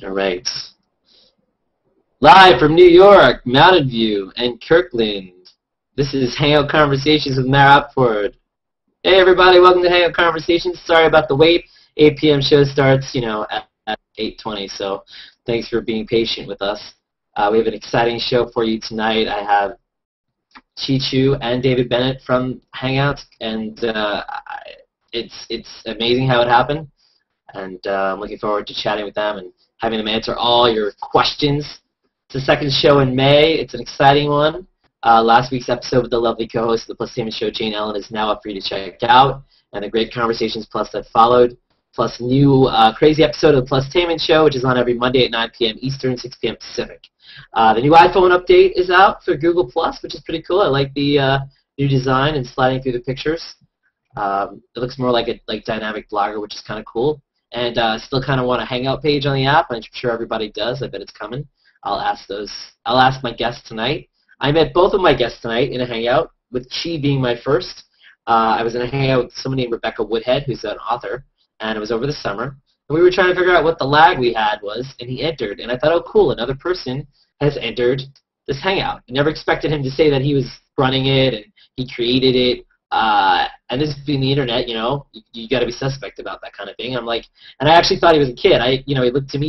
All right. Live from New York, Mountain View, and Kirkland, this is Hangout Conversations with Rappaport. Hey everybody, welcome to Hangout Conversations. Sorry about the wait. 8 p.m. show starts, at 8:20, so thanks for being patient with us. We have an exciting show for you tonight. I have Chee and David Bennett from Hangouts, and it's amazing how it happened, and I'm looking forward to chatting with them and having them answer all your questions. It's the second show in May. It's an exciting one. Last week's episode with the lovely co-host of the Plus Tainment Show, Jane Ellen, is now up for you to check out, and the great Conversations Plus that followed, plus a new crazy episode of the Plus Tainment Show, which is on every Monday at 9 p.m. Eastern, 6 p.m. Pacific. The new iPhone update is out for Google Plus, which is pretty cool. I like the new design and sliding through the pictures. It looks more like a dynamic blogger, which is kind of cool. And still kind of want a Hangout page on the app. I'm sure everybody does. I bet it's coming. I'll ask my guests tonight. I met both of my guests tonight in a Hangout, with Chee being my first. I was in a Hangout with someone named Rebecca Woodhead, who's an author, and it was over the summer. And we were trying to figure out what the lag we had was, and he entered. And I thought, oh, cool, another person has entered this Hangout. I never expected him to say that he was running it and he created it. And this being the internet, you got to be suspect about that kind of thing. I'm like, and I actually thought he was a kid. He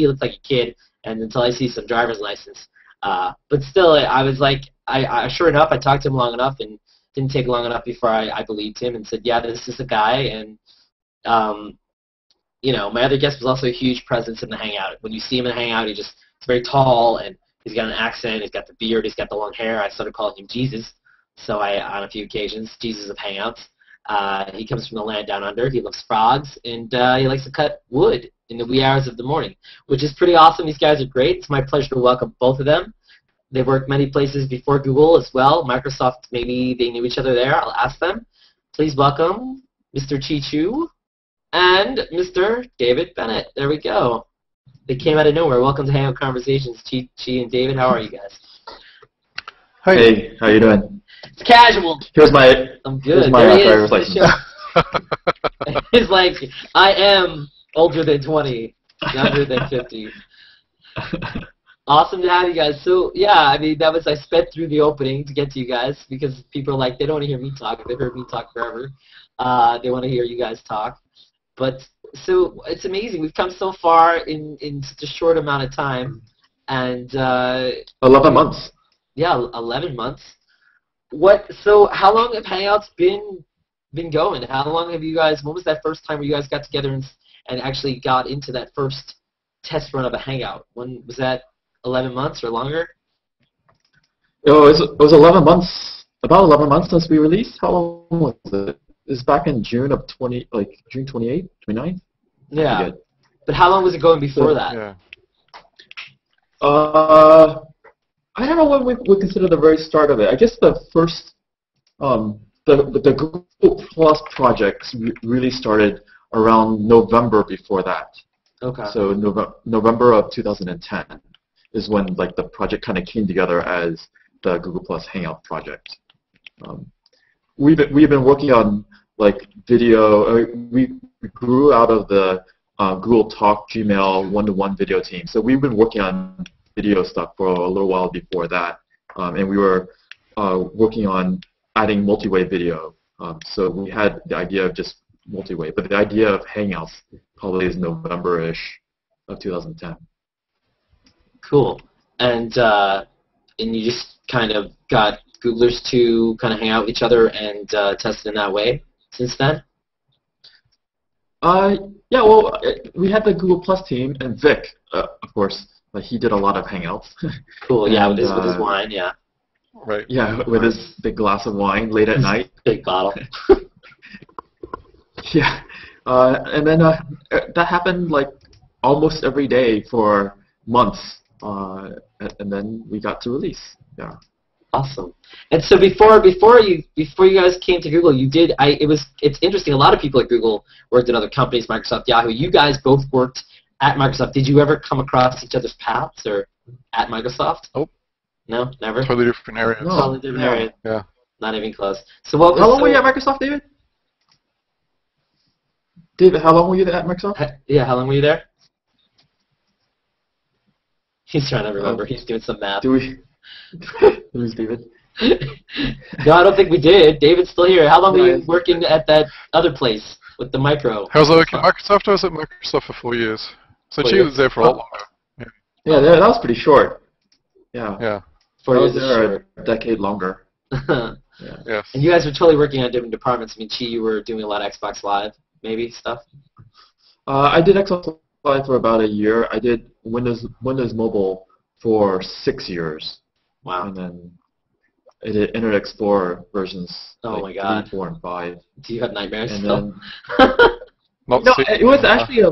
looked like a kid, and until I see some driver's license. But still, I was like, sure enough, I talked to him long enough, and didn't take long enough before I believed him and said, yeah, this is a guy. And my other guest was also a huge presence in the Hangout. When you see him in the Hangout, he's very tall, and he's got an accent, he's got the beard, he's got the long hair. I started calling him Jesus. So on a few occasions, Jesus of Hangouts. He comes from the land down under. He loves frogs, and he likes to cut wood in the wee hours of the morning, which is pretty awesome. These guys are great. It's my pleasure to welcome both of them. They've worked many places before Google as well. Microsoft, maybe they knew each other there. I'll ask them. Please welcome Mr. Chee and Mr. David Bennett. There we go. They came out of nowhere. Welcome to Hangout Conversations, Chee and David. How are you guys? Hi. Hey, how you doing? It's casual. I'm good. Here's my driver's license. It's like, I am older than 20, younger than 50. Awesome to have you guys. So, yeah, I sped through the opening to get to you guys because people are like, they don't want to hear me talk. They've heard me talk forever. They want to hear you guys talk. But, so, it's amazing. We've come so far in such a short amount of time. And 11 months. Yeah, 11 months. So how long have Hangouts been going? How long have you guys, when was that first time where you guys got together and actually got into that first test run of a Hangout? When was that, 11 months or longer? It was 11 months, about 11 months since we released. How long was it? It was back in June of June 28th, 29th? Yeah. But how long was it going before that? Yeah. I don't know when we consider the very start of it. I guess the first, the Google Plus projects really started around November before that. Okay. So November of 2010 is when the project kind of came together as the Google Plus Hangout project. We've been working on video. We grew out of the Google Talk Gmail one-to-one video team. So we've been working on video stuff for a little while before that, and we were working on adding multi-way video. So we had the idea of just multi-way, but the idea of Hangouts probably is November-ish of 2010. Cool. And you just kind of got Googlers to kind of hang out with each other and test in that way since then? Yeah, well, we had the Google Plus team, and Vic, of course. He did a lot of Hangouts. Cool, yeah, with his wine, yeah. Right. Yeah, with his big glass of wine late at night. Big bottle. Yeah. And then that happened almost every day for months, and then we got to release. Yeah. Awesome. And so before you guys came to Google, it's interesting. A lot of people at Google worked at other companies, Microsoft, Yahoo. You guys both worked at Microsoft. Did you ever come across each other's paths or at Microsoft? Nope. No, never. Totally different areas. No. Totally different areas. Yeah. Not even close. So what? How long were you at Microsoft, David? David, how long were you at Microsoft? Yeah, how long were you there? He's trying to remember. He's doing some math. Do we lose David? No, I don't think we did. David's still here. How long were you working at that other place with the micro? How was I working at Microsoft? I was at Microsoft for 4 years. So Chee was there for a lot longer. Yeah, that was pretty short. Yeah. Yeah. 4 years I was there a decade longer. Yeah. Yes. And you guys were totally working on different departments. I mean, Chee, you were doing a lot of Xbox Live, maybe, stuff? I did Xbox Live for about a year. I did Windows Mobile for 6 years. Wow. And then I did Internet Explorer versions. Oh my God. 3, 4, and 5. Do you have nightmares And still? then Not no, 6. it was actually a.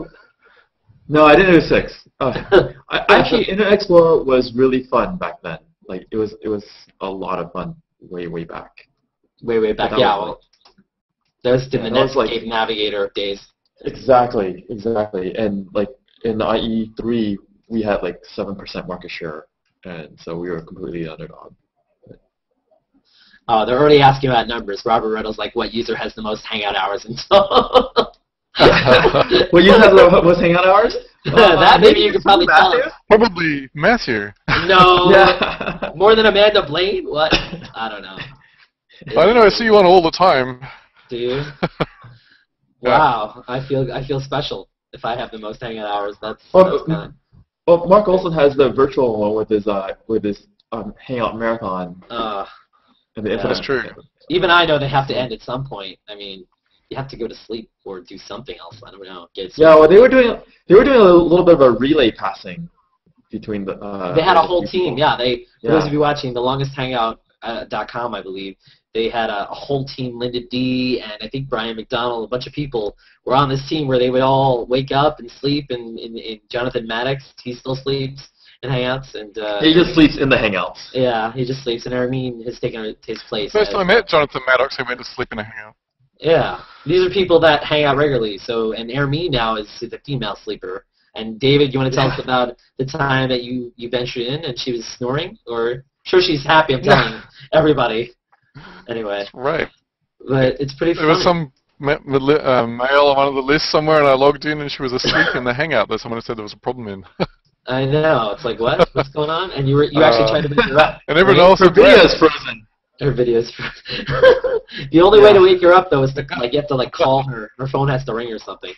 No, I didn't do 6. Actually, Internet Explorer was really fun back then. Like it was a lot of fun way back. Way back. Yeah. Well, that was in the Netscape Navigator days. Exactly. And like in the IE3, we had like 7% market share, and so we were completely underdog. Oh, they're already asking about numbers. Robert Riddle's like, what user has the most Hangout hours installed? What user has the most Hangout hours? That maybe you could probably tell us. Probably Matthew. No. Yeah. More than Amanda Blaine? What? I don't know. I don't know. I see you on all the time. Do you? Wow. I feel special if I have the most Hangout hours. That's kind of... Well, Mark Olson has the virtual one with his Hangout marathon. That's true. Even I know they have to end at some point. I mean, you have to go to sleep or do something else. I don't know. Yeah, well, they were doing a little bit of a relay passing between the. They had a whole team. Yeah, for those of you watching, the longesthangout.com, I believe, they had a whole team. Linda D and I think Brian McDonald, a bunch of people were on this team where they would all wake up and sleep. And Jonathan Maddox, he still sleeps in Hangouts, and he just sleeps in the Hangouts. Yeah, he just sleeps, and Ermine has taken his place. First time I met Jonathan Maddox, he went to sleep in a Hangout. Yeah, these are people that hang out regularly. So, and Ermine now is a female sleeper. And David, you want to tell us about the time that you ventured in and she was snoring? Or sure, she's happy. I'm telling everybody. Anyway. Right. But it's pretty funny. There was some male on one of the lists somewhere, and I logged in, and she was asleep in the Hangout that someone had said there was a problem in. I know. It's like, what? What's going on? And you actually tried to wake her up. And everyone else her video is frozen. Her video's frozen. The only way to wake her up though is to you have to call her. Her phone has to ring or something.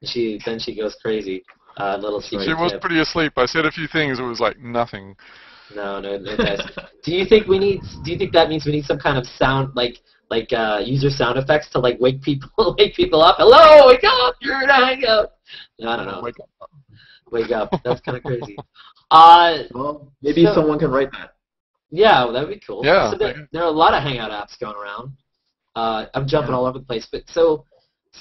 Then she goes crazy. Little secret She was tip. pretty asleep. I said a few things. It was like nothing. No, guys. Do you think that means we need some kind of sound like user sound effects to wake people up? Hello, wake up! You're in a Hangout. I don't know. Wake up. That's kind of crazy. Well, maybe someone can write that. Yeah, well, that would be cool. Yeah. So there are a lot of Hangout apps going around. I'm jumping all over the place, but so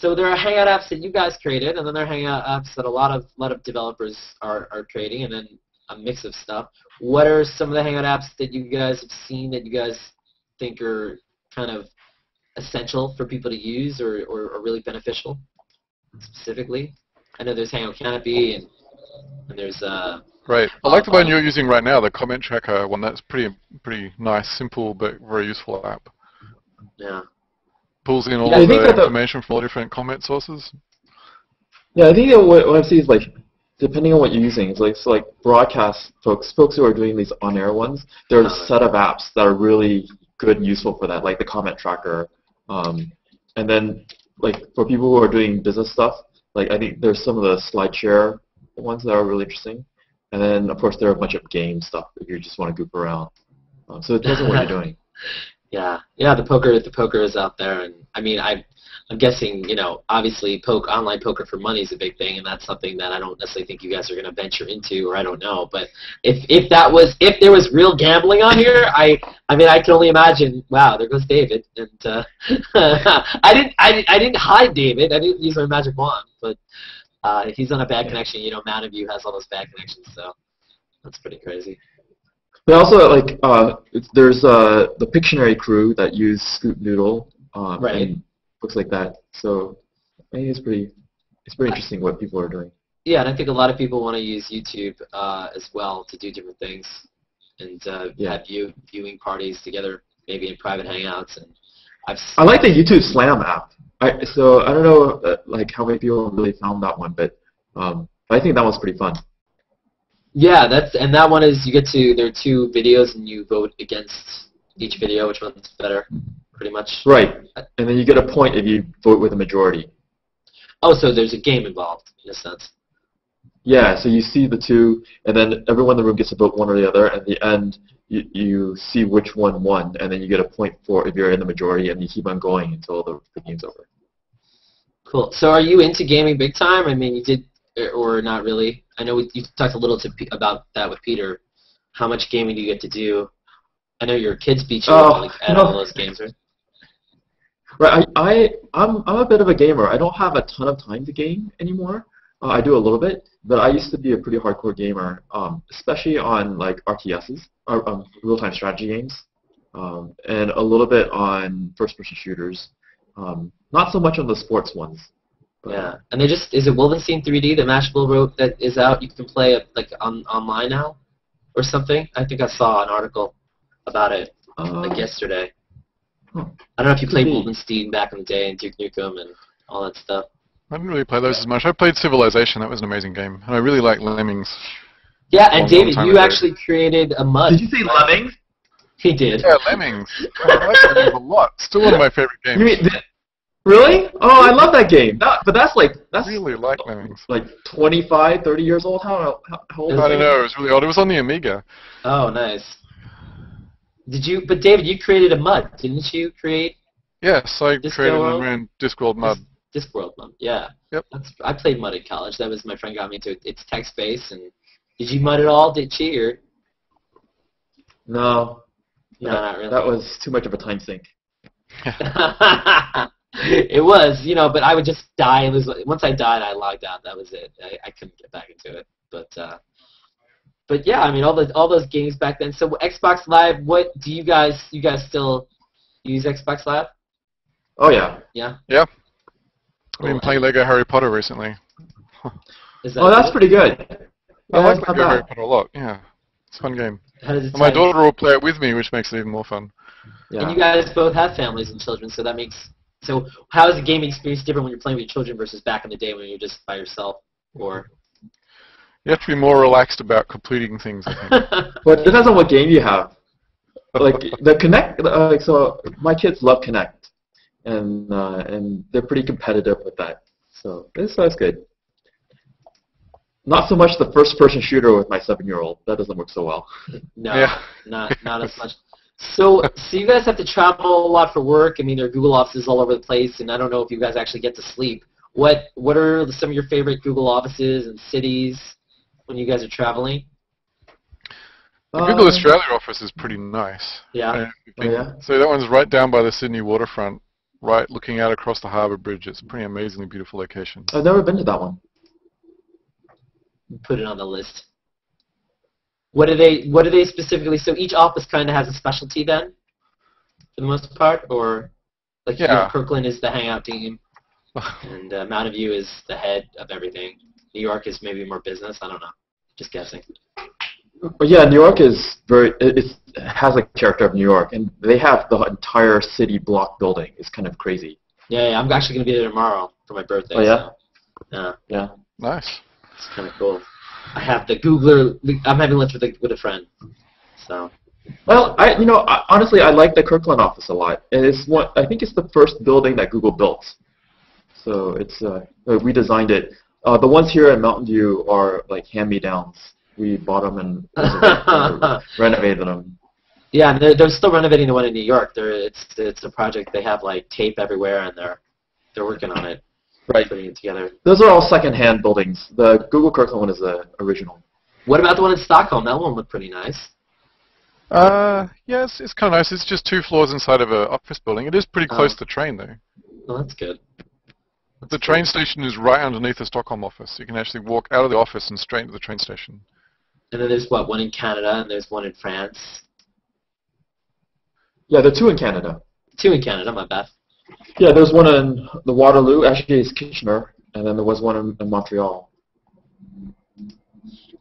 there are Hangout apps that you guys created, and then there are Hangout apps that a lot of developers are creating, and then a mix of stuff. What are some of the Hangout apps that you guys have seen that you guys think are kind of essential for people to use or really beneficial specifically? I know there's Hangout Canopy and there's Right. I like the one you're using right now, the comment tracker one. That's pretty nice, simple, but very useful app. Yeah. Pulls in all of the information from all different comment sources. Yeah, I think what I see is depending on what you're using, it's like broadcast folks who are doing these on-air ones, there are a set of apps that are really good and useful for that, like the comment tracker. And then for people who are doing business stuff, I think there's some of the SlideShare ones that are really interesting. And then, of course, there are a bunch of game stuff if you just want to goof around. So it depends on what you're doing. Yeah, the poker is out there, and I mean, I'm guessing, obviously, online poker for money is a big thing, and that's something that I don't necessarily think you guys are going to venture into, or I don't know. But if there was real gambling on here, I can only imagine. Wow, there goes David, and I didn't hide David. I didn't use my magic wand, but. He's on a bad connection. Mountain View has all those bad connections, so that's pretty crazy. But also, there's the Pictionary crew that use Scoot Noodle and books like that. So I think it's pretty interesting what people are doing. Yeah, and I think a lot of people want to use YouTube as well to do different things and have viewing parties together, maybe in private hangouts. And I like the YouTube Slam app. So I don't know how many people really found that one, but I think that was pretty fun. Yeah, that one is you get to there are two videos and you vote against each video, which one's better, pretty much. Right, and then you get a point if you vote with a majority. Oh, so there's a game involved in a sense. Yeah, so you see the two, and then everyone in the room gets to vote one or the other. At the end, you see which one won, and then you get a point for if you're in the majority, and you keep on going until the game's over. Cool. So are you into gaming big time? I mean, you did, or not really? I know you talked a little about that with Peter. How much gaming do you get to do? I know your kids beat you at all those games, right? Right. I'm a bit of a gamer. I don't have a ton of time to game anymore. I do a little bit, but I used to be a pretty hardcore gamer, especially on like RTSs, real-time strategy games, and a little bit on first-person shooters. Not so much on the sports ones. Yeah, and is it Wolfenstein 3D that Mashable wrote that is out? You can play it like online now, or something. I think I saw an article about it like yesterday. Huh. I don't know if you played Wolfenstein back in the day and Duke Nukem and all that stuff. I didn't really play those as much. I played Civilization. That was an amazing game, and I really like Lemmings. Yeah, and David, you actually created a MUD. Did you say Lemmings? He did. Yeah, Lemmings. I like Lemmings a lot. Still one of my favorite games. You mean, really? Oh, I love that game. But that's really like Lemmings. Like 25, 30 years old. How old? I don't know. It was really old. It was on the Amiga. Oh, nice. But David, you created a MUD, didn't you create? Yes, I created and ran Discworld MUD. Discworld MUD, yeah. Yep. I played MUD in college. That was my friend got me into it. It's text-based. And did you MUD at all? Did Chee or? No. No, not really. That was too much of a time sink. It was, but I would just die and lose. Once I died, I logged out. That was it. I couldn't get back into it. But yeah, I mean, all those games back then. So Xbox Live, what do you guys still use Xbox Live? Oh yeah. Yeah. Yeah. Cool. I've been playing Lego Harry Potter recently. That's pretty good. I like Lego Harry Potter a lot. Yeah, it's a fun game. How does it and my daughter will play it with me, which makes it even more fun. Yeah. And you guys both have families and children, so that makes. So how is the gaming experience different when you're playing with your children versus back in the day when you're just by yourself? Or you have to be more relaxed about completing things, I think. But it depends on what game you have. Like the Connect, so my kids love Connect, and they're pretty competitive with that. So that's good. Not so much the first-person shooter with my 7-year-old. That doesn't work so well. No, yeah. not as much. So you guys have to travel a lot for work. I mean, there are Google offices all over the place, and I don't know if you guys actually get to sleep. What are some of your favorite Google offices and cities when you guys are traveling? The Google Australia office is pretty nice. Yeah. So that one's right down by the Sydney waterfront, right looking out across the Harbour Bridge. It's a pretty amazingly beautiful location. I've never been to that one. Put it on the list. What do they specifically? So each office kind of has a specialty then, for the most part, or like Kirkland is the Hangout team, and Mountain View is the head of everything. New York is maybe more business. I don't know. Just guessing. But yeah, New York is it has a character of New York, and they have the entire city block building. It's kind of crazy. Yeah, I'm actually going to be there tomorrow for my birthday. Oh yeah? So, yeah. Nice. It's kind of cool. I have the Googler. I'm having lunch with a friend. So. Well, honestly, I like the Kirkland office a lot. And I think it's the first building that Google built. So it's we designed it. The ones here at Mountain View are like hand-me-downs. We bought them and renovated them. Yeah, and they're still renovating the one in New York. It's a project. They have like tape everywhere, and they're working on it. Right. Putting it together. Those are all second-hand buildings. The Google Kirkland one is the original. What about the one in Stockholm? That one looked pretty nice. Yes, it's kind of nice. It's just 2 floors inside of an office building. It is pretty close to the train, though. Oh, that's good. The train station is right underneath the Stockholm office. You can actually walk out of the office and straight into the train station. And then there's one in Canada, and there's one in France. Yeah, there are 2 in Canada. 2 in Canada, my bad. Yeah, there's one in the Waterloo, actually it's Kitchener, and then there was one in Montreal.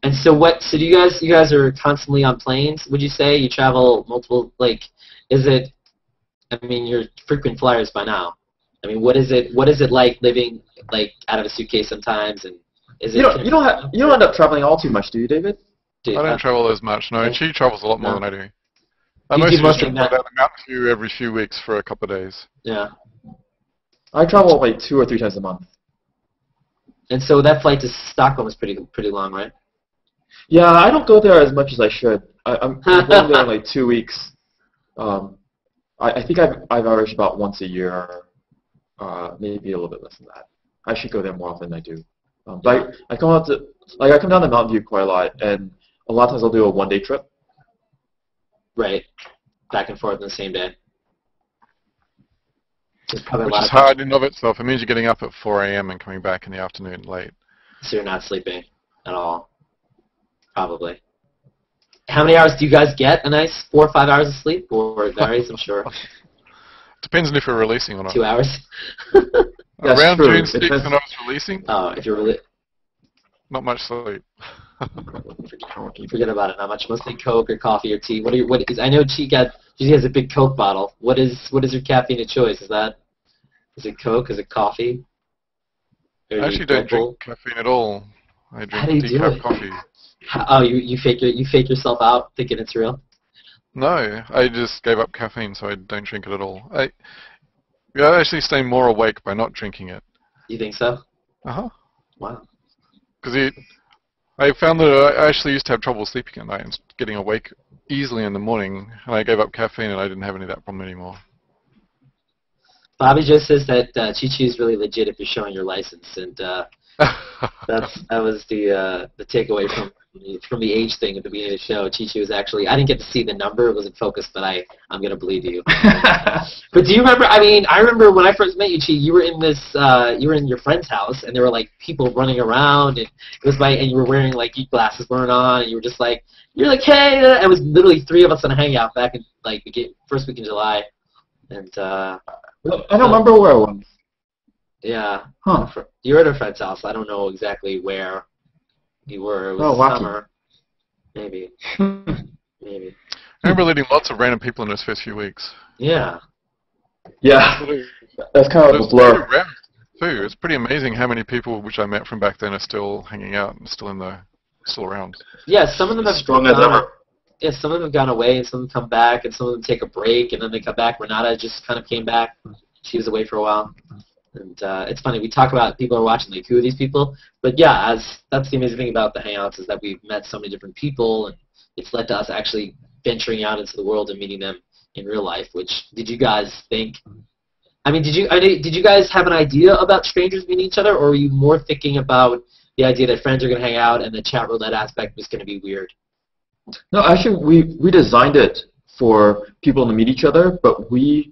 And so do you guys are constantly on planes, would you say? You travel multiple, you're frequent flyers by now. I mean, what is it like living like out of a suitcase sometimes, and is it you don't end up traveling all too much, do you, David? Do, I don't travel as much. No, and- Chee travels a lot more no. than I do. I You do mostly just mostly go Matt. down the mountain view every few weeks for a couple of days. Yeah. I travel like 2 or 3 times a month. And so that flight to Stockholm is pretty long, right? Yeah, I don't go there as much as I should. I'm going there in like 2 weeks. I think I've averaged about once a year, maybe a little bit less than that. I should go there more often than I do. But I come down to Mountain View quite a lot, and a lot of times I'll do a 1-day trip. Right. Back and forth in the same day. There's probably a Which lot is of hard in and of itself. It means you're getting up at 4 a.m. and coming back in the afternoon late. So you're not sleeping at all. Probably. How many hours do you guys get? A nice 4 or 5 hours of sleep? Or it varies, I'm sure. Depends on if you're releasing or not. 2 hours? That's Around true. June It 6th depends. when I was releasing, Oh, if you're really... not much sleep. Forget about it. Not much. Mostly Coke or coffee or tea. What is? I know Chee has a big Coke bottle. What is your caffeine of choice? Is it Coke? Is it coffee? Or I actually don't drink caffeine at all. I How do you drink do decaf it? coffee. Oh, you fake yourself out thinking it's real? No, I just gave up caffeine, so I don't drink it at all. I actually stay more awake by not drinking it. You think so? Uh-huh. Wow. Because I found that I actually used to have trouble sleeping at night and getting awake easily in the morning, and I gave up caffeine and I didn't have any of that problem anymore. Bobby just says that Chee is really legit if you're showing your license, and that was the takeaway from the age thing at the beginning of the show. Chee was actually, I didn't get to see the number, it wasn't focused, but I'm gonna believe you. But do you remember? I mean, I remember when I first met you, Chee. You were in your friend's house, and there were like people running around, and it was like, and you were wearing like your glasses weren't on, and you were just like, hey, it was literally 3 of us on a hangout back in like the first week in July, and I don't remember where I was. yeah. Huh. You were at a friend's house. I don't know exactly where you were. It was wacky. summer. Maybe. Maybe. I remember leading lots of random people in those first few weeks. Yeah. Yeah, that's kind of a It's blur. pretty rare, too. It's pretty amazing how many people which I met from back then are still hanging out and still around. Yeah, some of them have Strong as ever. Yeah, some of them have gone away, and some of them come back, and some of them take a break, and then they come back. Renata just kind of came back. She was away for a while. And it's funny, we talk about people are watching, like, who are these people? But yeah, that's the amazing thing about the Hangouts is that we've met so many different people, and it's led to us actually venturing out into the world and meeting them in real life, which, did you guys think, I mean, did you guys have an idea about strangers meeting each other, or were you more thinking about the idea that friends are going to hang out and the chat roulette aspect was going to be weird? No, actually, we designed it for people to meet each other, but we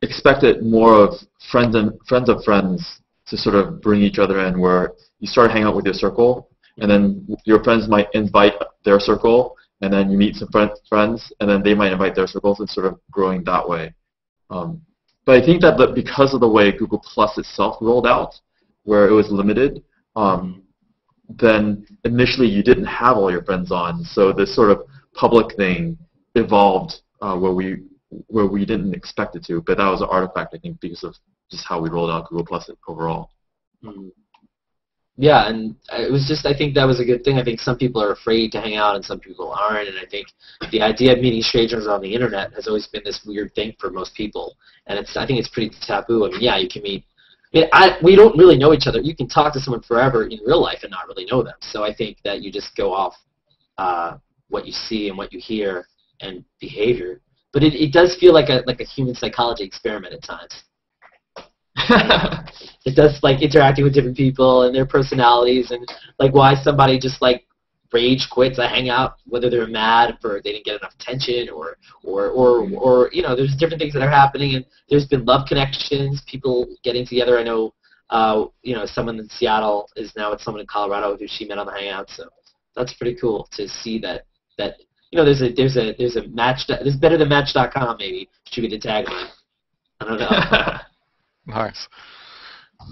expected more of friends of friends to sort of bring each other in, where you start hanging out with your circle, and then your friends might invite their circle, and then you meet some friends, and then they might invite their circles, and sort of growing that way. But I think that because of the way Google Plus itself rolled out, where it was limited, then initially you didn't have all your friends on, so this sort of public thing evolved where we didn't expect it to, but that was an artifact, I think, because of just how we rolled out Google Plus overall. Mm. Yeah, and it was just, I think that was a good thing. I think some people are afraid to hang out and some people aren't, and I think the idea of meeting strangers on the internet has always been this weird thing for most people, and I think it's pretty taboo. I mean, yeah, you can meet, we don't really know each other. You can talk to someone forever in real life and not really know them, so I think that you just go off what you see and what you hear and behavior. But it does feel like a human psychology experiment at times. It does, like, interacting with different people and their personalities, and like why somebody just like rage quits a hangout, whether they're mad for they didn't get enough attention or you know, there's different things that are happening, and there's been love connections, people getting together. I know you know, someone in Seattle is now with someone in Colorado who she met on the Hangout, so that's pretty cool to see that you know, there's a match, there's better than Match.com, maybe should be the tagline. I don't know. Nice.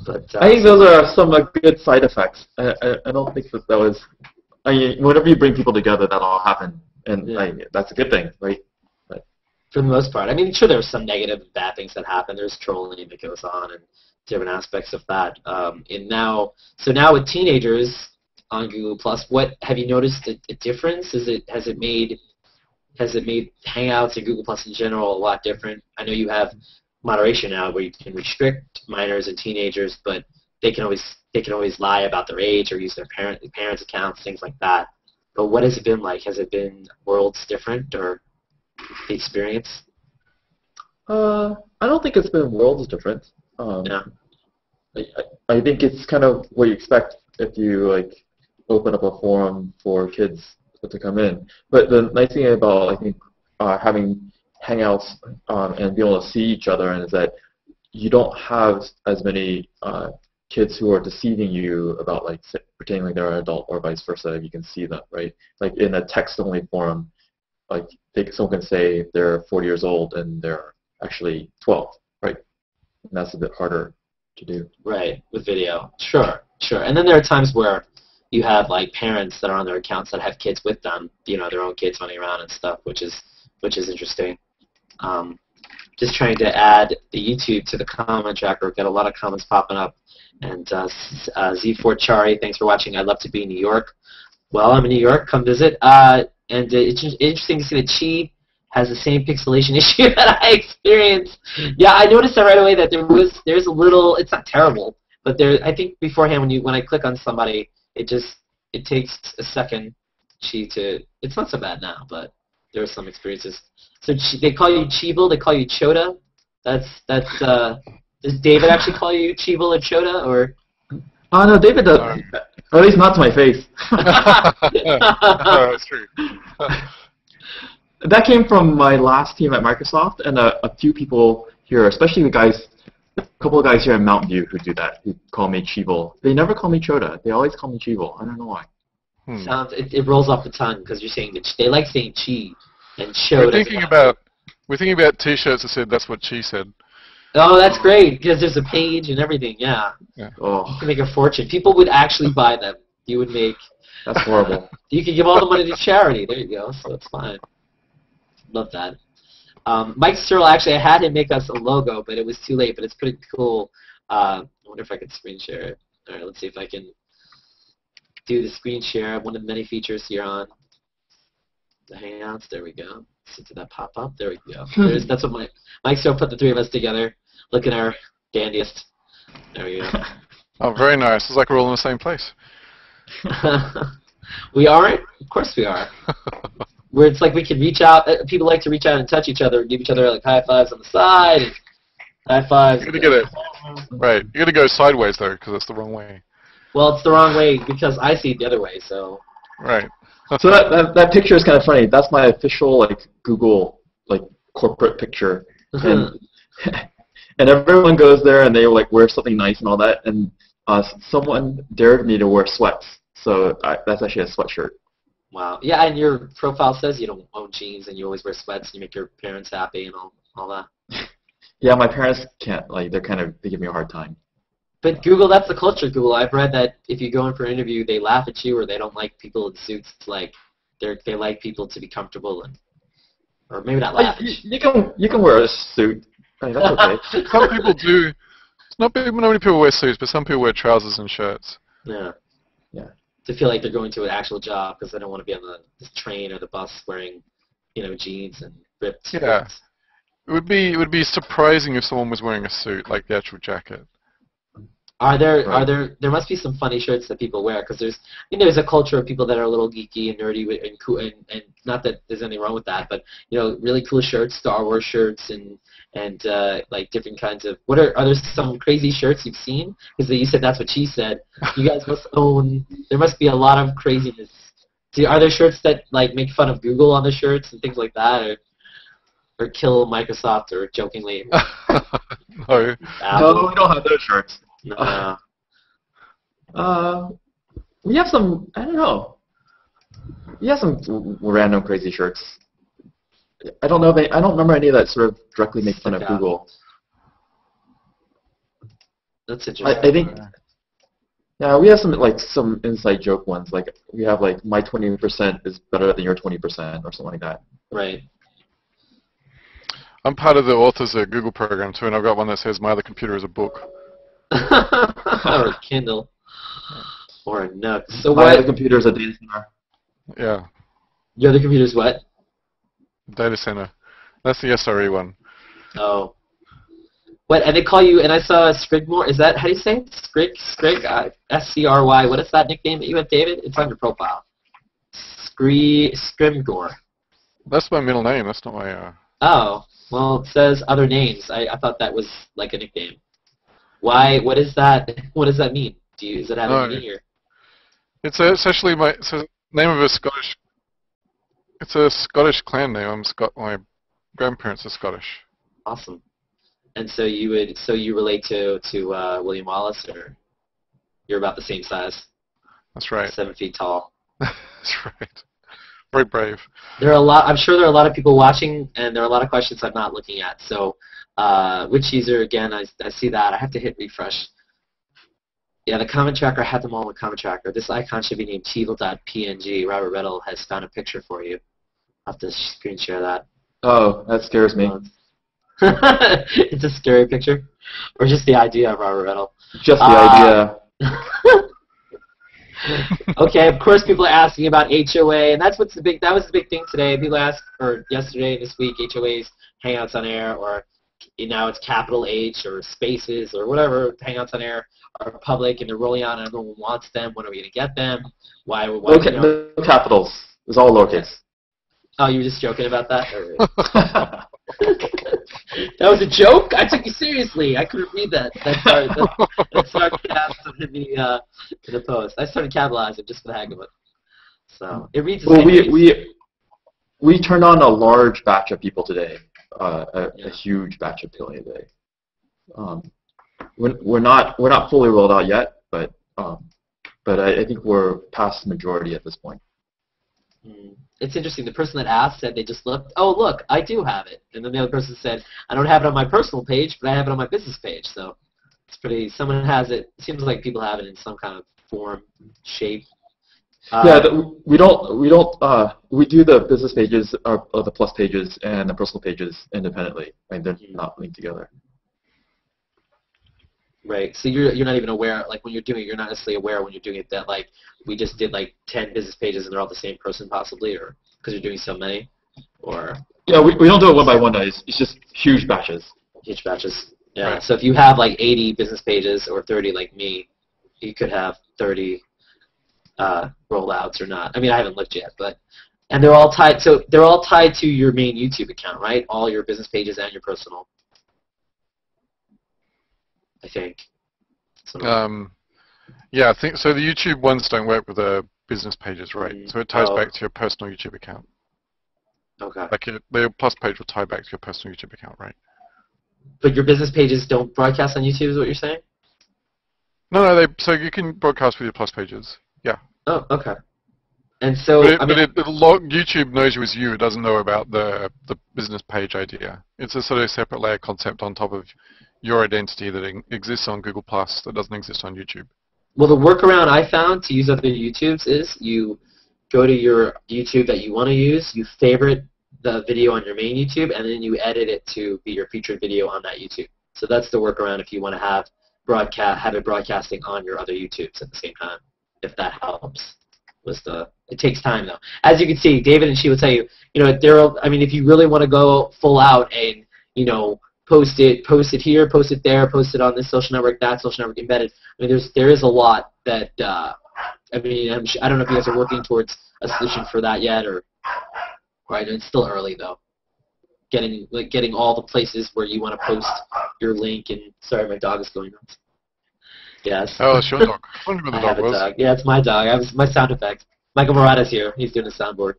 But I think those are some good side effects. I don't think that was. I mean, whenever you bring people together, that'll all happen, and Yeah. that's a good thing, right? But for the most part, I mean, sure, there's some negative and bad things that happen. There's trolling that goes on and different aspects of that. So now with teenagers, on Google Plus. What have you noticed a difference? Has it made Hangouts and Google Plus in general a lot different? I know you have moderation now where you can restrict minors and teenagers, but they can always lie about their age or use their parents' accounts, things like that. But what has it been like? Has it been worlds different or the experience? I don't think it's been worlds different. Yeah. I think it's kind of what you expect if you like open up a forum for kids to come in. But the nice thing about I think having Hangouts and being able to see each other is that you don't have as many kids who are deceiving you about like pretending like they're an adult or vice versa. If you can see them, right? Like in a text-only forum, like someone can say they're 40 years old and they're actually 12, right? And that's a bit harder to do. Right, with video. Sure. And then there are times where you have like parents that are on their accounts that have kids with them, their own kids running around and stuff, which is interesting. Just trying to add the YouTube to the comment tracker. We've got a lot of comments popping up. And Z4Chari, thanks for watching. I'd love to be in New York. Well, I'm in New York. Come visit. And it's interesting to see that Chee has the same pixelation issue that I experienced. Yeah, I noticed that right away that there's a little. It's not terrible, but I think beforehand when I click on somebody, it takes a second. Chee to. It's not so bad now, but there are some experiences. So they call you Cheeble. They call you Chota. Does David actually call you Cheeble or Chota or? Oh no, David does. Or at least not to my face. No, that's true. That came from my last team at Microsoft, and a few people here, especially a couple of guys here in Mountain View who do that, who call me Cheeble. They never call me Chota. They always call me Cheeble. I don't know why. It rolls off the tongue because you're saying that they like saying Chee and Chota. We're thinking about T-shirts that said that's what Chee said. Oh, that's great because there's a page and everything. Yeah. Oh. You can make a fortune. People would actually buy them. You would make. That's horrible. You could give all the money to charity. There you go. So it's fine. Love that. Mike Searle, actually, I had him make us a logo, but it was too late. But it's pretty cool. I wonder if I can screen share it. All right, let's see if I can do the screen share. One of the many features here on the Hangouts. There we go. See, did that pop up? There we go. That's what Mike Searle put the three of us together. Looking our dandiest. There we go. Oh, very nice. It's like we're all in the same place. We aren't? Of course we are. Where it's like we can reach out. People like to reach out and touch each other, give each other like high fives on the side, and high fives. You gotta get it right. You gotta go sideways though, because it's the wrong way. Well, it's the wrong way because I see it the other way. So. Right. So that picture is kind of funny. That's my official like Google like corporate picture, and and everyone goes there and they like wear something nice and all that. And someone dared me to wear sweats, so that's actually a sweatshirt. Wow. Yeah, and your profile says you don't own jeans and you always wear sweats and you make your parents happy and all that. Yeah, my parents can't. Like they give me a hard time. But Google, that's the culture of Google. I've read that if you go in for an interview, they laugh at you or they don't like people in suits. It's like they like people to be comfortable or maybe not laugh. You can wear a suit. I mean, that's okay. Some people do. Not many people wear suits, but some people wear trousers and shirts. Yeah. Yeah. To feel like they're going to an actual job because they don't want to be on the train or the bus wearing, jeans and ripped. Yeah. It would be surprising if someone was wearing a suit, like the actual jacket. There must be some funny shirts that people wear because there's a culture of people that are a little geeky and nerdy and cool and not that there's anything wrong with that, but really cool shirts, Star Wars shirts and like different kinds of are there some crazy shirts you've seen? Because you said that's what she said. You guys must own. There must be a lot of craziness. Are there shirts that like make fun of Google on the shirts and things like that, or kill Microsoft or jokingly? No. No, we don't have those shirts. No. We have some. I don't know. We have some random crazy shirts. I don't know. I don't remember any that sort of directly make fun of Google. That's interesting. I think. Yeah, we have some inside joke ones. Like we have like my 20% is better than your 20% or something like that. Right. I'm part of the authors of Google program too, and I've got one that says my other computer is a book. Or Kindle. Or a Nook. So My other what? computer is a data center. Yeah, Your other computer's what? data center. That's the SRE one. Oh. What? And they call you, and I saw Scrigmore. Is that, how do you say it? Scrig? S-C-R-Y. What is that nickname that you have, David? It's on your profile. Scrimgore. That's my middle name. That's not my. Oh. Well, it says other names. I thought that was like a nickname. Why? What is that? What does that mean? Does it have No. a meaning here? It's actually it's a name of a Scottish. It's a Scottish clan name. My grandparents are Scottish. Awesome. And so you relate to William Wallace, or you're about the same size? That's right. 7 feet tall. That's right. Very brave. I'm sure there are a lot of people watching, and there are a lot of questions I'm not looking at. So, which user again? I see that. I have to hit refresh. Yeah, the comment tracker, I had them all in the comment tracker. This icon should be named Cheevel.png. Robert Riddle has found a picture for you. I'll have to screen share that. Oh, that scares me. It's a scary picture? Or just the idea of Robert Riddle? Just the idea. Okay, of course people are asking about HOA, and that was the big thing today. People asked, or yesterday, this week, HOAs, Hangouts on Air, or now it's capital H, or Spaces, or whatever, Hangouts on Air are public, and they're rolling out, and everyone wants them. When are we going to get them? Why No capitals. It's all lowercase. Oh, you were just joking about that? Or... That was a joke? I took you seriously. I couldn't read that. That's sarcasm in the post. I started capitalizing just for the heck of it. So it reads. Well, we turned on a large batch of people today, a huge batch of people today. We're not fully rolled out yet, but I think we're past the majority at this point. It's interesting. The person that asked said they just looked, oh, look, I do have it. And then the other person said, I don't have it on my personal page, but I have it on my business page. So it's pretty, someone has it. It seems like people have it in some kind of form, shape. Yeah, we do the business pages, or the plus pages, and the personal pages independently. Like they're not linked together. Right. So you're not even aware, like when you're doing it, you're not necessarily aware when you're doing it that like we just did like 10 business pages and they're all the same person possibly, or because you're doing so many, or. Yeah, we don't do it one by one. It's just huge batches. Huge batches. Yeah. Right. So if you have like 80 business pages or 30 like me, you could have 30 rollouts or not. I mean, I haven't looked yet, but and they're all tied. So they're all tied to your main YouTube account, right? All your business pages and your personal. I think. Yeah, I think so. The YouTube ones don't work with the business pages, right? So it ties back to your personal YouTube account. Okay. Like the plus page will tie back to your personal YouTube account, right? But your business pages don't broadcast on YouTube, is what you're saying? No, so you can broadcast with your plus pages. Yeah. Oh, okay. And so, YouTube knows you as you. It doesn't know about the business page idea. It's a sort of separate layer concept on top of your identity that exists on Google Plus that doesn't exist on YouTube. Well, the workaround I found to use other YouTubes is you go to your YouTube that you want to use, you favorite the video on your main YouTube, and then you edit it to be your featured video on that YouTube. So that's the workaround if you want to have it broadcasting on your other YouTubes at the same time, if that helps. It takes time though. As you can see, David and Chee will tell you, if you really want to go full out and, post it here, post it there, post it on this social network, that social network embedded. I mean, there is a lot that, I don't know if you guys are working towards a solution for that yet, or right? It's still early though. Getting all the places where you want to post your link. And sorry, my dog is going nuts. Yes. Oh, it's your dog. I wonder where the dog was. Dog. Yeah, it's my dog. My sound effect. Michael Murata's here. He's doing the soundboard.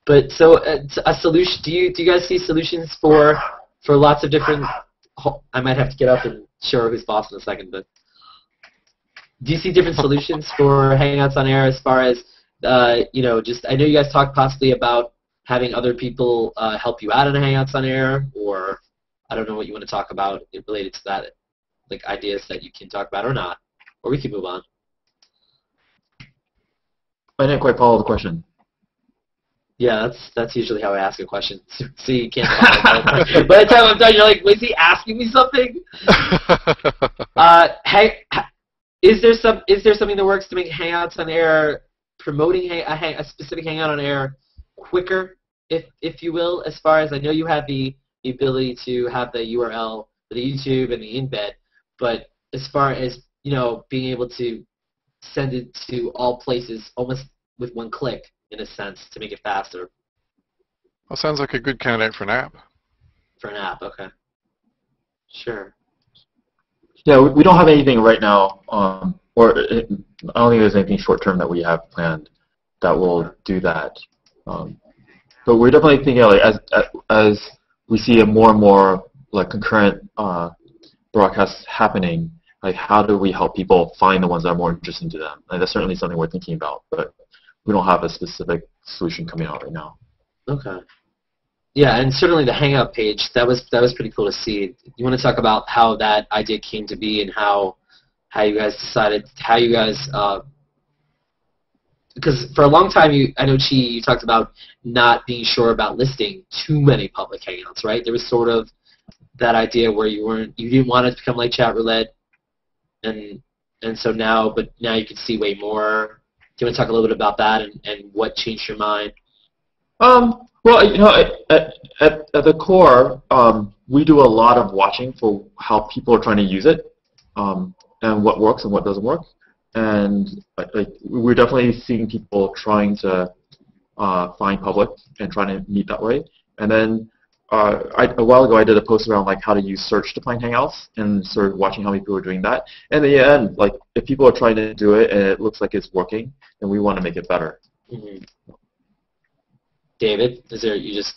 But so a solution. Do you guys see solutions for lots of different? I might have to get up and show who's boss in a second. But do you see different solutions for Hangouts on Air as far as just I know you guys talked possibly about having other people help you out in Hangouts on Air, or I don't know what you want to talk about related to that, like ideas that you can talk about or not, or we can move on. I didn't quite follow the question. Yeah, that's usually how I ask a question. See, you can't follow it. By the time I'm done, you're like, was he asking me something? is there something in the works to make Hangouts on Air, promoting a specific Hangout on Air quicker, if you will, as far as I know you have the ability to have the URL for the YouTube and the embed, but as far as, you know, being able to send it to all places almost with one click, in a sense, to make it faster. Well, sounds like a good candidate for an app. For an app, okay. Sure. Yeah, we don't have anything right now, or I don't think there's anything short term that we have planned that will do that. But we're definitely thinking, like, as we see a more and more like concurrent broadcasts happening, like how do we help people find the ones that are more interesting to them? And that's certainly something we're thinking about, but we don't have a specific solution coming out right now. Okay. Yeah, and certainly the Hangout page, that was pretty cool to see. You want to talk about how that idea came to be and how you guys decided, how you guys, because for a long time, I know, Chee, you talked about not being sure about listing too many public Hangouts, right? There was sort of that idea where you didn't want it to become like chat roulette, and so now you can see way more. Do you want to talk a little bit about that and what changed your mind? Well, you know, at the core, we do a lot of watching for how people are trying to use it, and what works and what doesn't work. And like we're definitely seeing people trying to find public and trying to meet that way. And then a while ago, I did a post around like how to use search to find Hangouts, and sort of watching how many people are doing that. And in the end, like if people are trying to do it and it looks like it's working, then we want to make it better. Mm-hmm. David, you just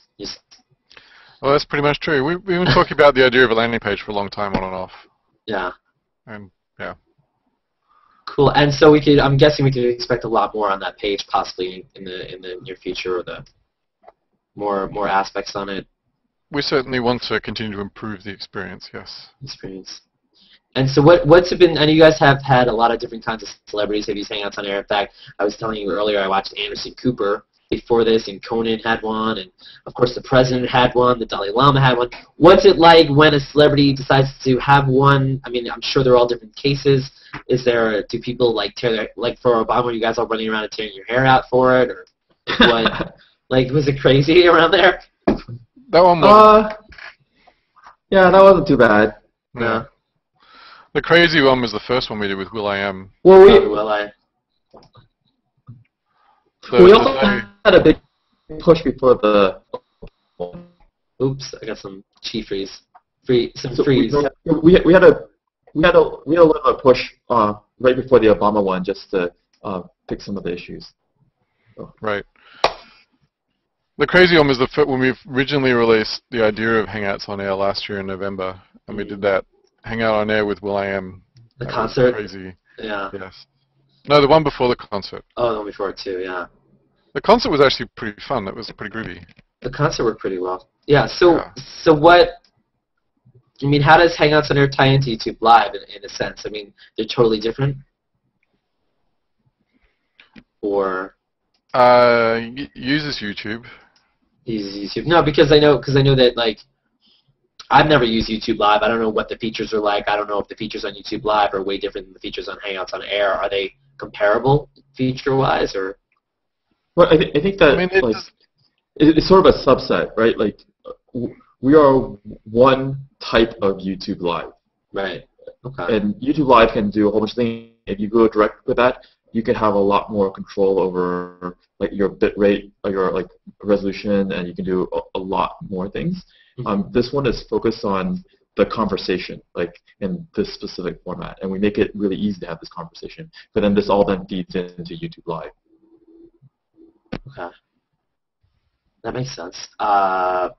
Well, that's pretty much true. We've been talking about the idea of a landing page for a long time, on and off. Yeah. And yeah. Cool. And so I'm guessing we could expect a lot more on that page, possibly in the near future, or the more aspects on it. We certainly want to continue to improve the experience. Yes. Experience. And so what's it been? I know you guys have had a lot of different kinds of celebrities have used Hangouts on Air. In fact, I was telling you earlier, I watched Anderson Cooper before this, and Conan had one, and of course the president had one, the Dalai Lama had one. What's it like when a celebrity decides to have one? I mean, I'm sure they're all different cases. Do people like like for Obama, you guys all running around and tearing your hair out for it, or what? Like, was it crazy around there? That one was. Yeah, that wasn't too bad. Yeah. The crazy one was the first one we did with will.i.am. Well, we also had a big push before the. Oops, I got some Chee freeze. Freeze. We had a little bit of a push right before the Obama one, just to fix some of the issues. So. Right. The crazy one was when we originally released the idea of Hangouts on Air last year in November, and we did that Hangout on Air with will.i.am. The concert. Crazy. Yeah. Yes. No, the one before the concert. Oh, the one before it too. Yeah. The concert was actually pretty fun. It was pretty groovy. The concert worked pretty well. Yeah. So what? I mean, how does Hangouts on Air tie into YouTube Live in a sense? I mean, they're totally different. Or. Uses YouTube. Uses YouTube. No, because I know that like. I've never used YouTube Live. I don't know what the features are like. I don't know if the features on YouTube Live are way different than the features on Hangouts on Air. Are they comparable feature-wise, or? Well, I think that it's sort of a subset, right? Like, we are one type of YouTube Live. Right. Okay. And YouTube Live can do a whole bunch of things. If you go direct with that, you can have a lot more control over like your bit rate, or your like resolution, and you can do a lot more things. This one is focused on the conversation, like in this specific format, and we make it really easy to have this conversation. But then this all then feeds into YouTube Live. Okay, that makes sense. I'm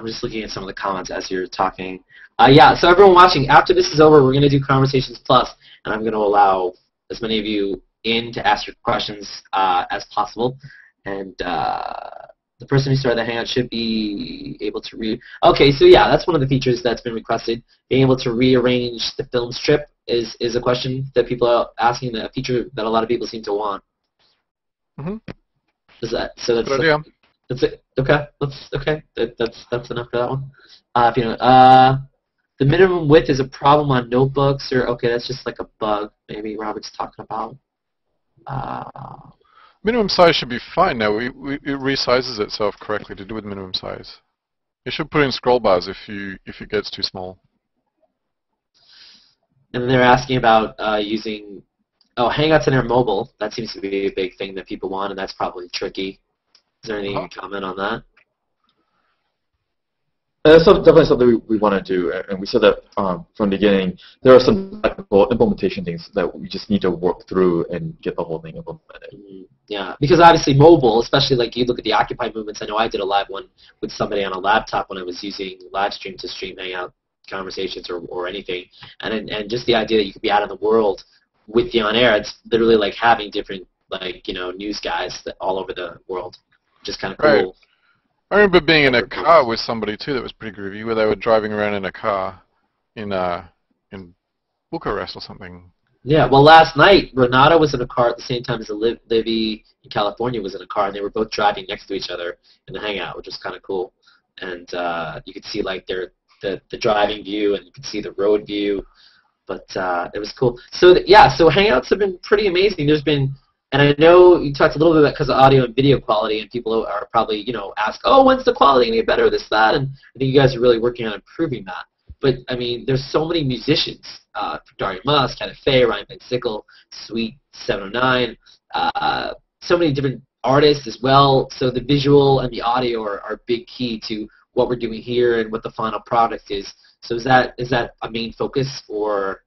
just looking at some of the comments as you're talking. Yeah, so everyone watching, after this is over, we're going to do Conversations Plus, and I'm going to allow as many of you in to ask your questions as possible. And the person who started the Hangout should be able to Okay, so yeah, that's one of the features that's been requested. Being able to rearrange the film strip is a question that people are asking, a feature that a lot of people seem to want. Mm-hmm. That's good idea. That's it. Okay, that's enough for that one. The The minimum width is a problem on notebooks, or okay, that's just like a bug. Maybe Robert's talking about. Minimum size should be fine now. It resizes itself correctly to do with minimum size. It should put in scroll bars if it gets too small. And they're asking about using Hangouts on Air mobile. That seems to be a big thing that people want, and that's probably tricky. Is there anything you can comment on that? That's definitely something we want to do, and we said that from the beginning. There are some technical implementation things that we just need to work through and get the whole thing implemented. Yeah, because obviously mobile, especially like you look at the Occupy movements. I know I did a live one with somebody on a laptop when I was using live stream to stream Hangout conversations or anything, and just the idea that you could be out in the world with the on air. It's literally like having different news guys all over the world, which is kind of cool. Right. I remember being in a car with somebody too that was pretty groovy, where they were driving around in a car in Bucharest or something. Yeah, well, last night Renata was in a car at the same time as Livy in California was in a car, and they were both driving next to each other in the Hangout, which was kind of cool. And you could see like the driving view, and you could see the road view. But it was cool. So so Hangouts have been pretty amazing. There's been. And I know you talked a little bit about because of audio and video quality, and people are probably, ask, oh, when's the quality going to get better, this, that, and I think you guys are really working on improving that. But, I mean, there's so many musicians, Daria Musk, Kenneth Fay, Ryan Van Sickle, Sweet 709, so many different artists as well. So the visual and the audio are big key to what we're doing here and what the final product is. So is that a main focus, or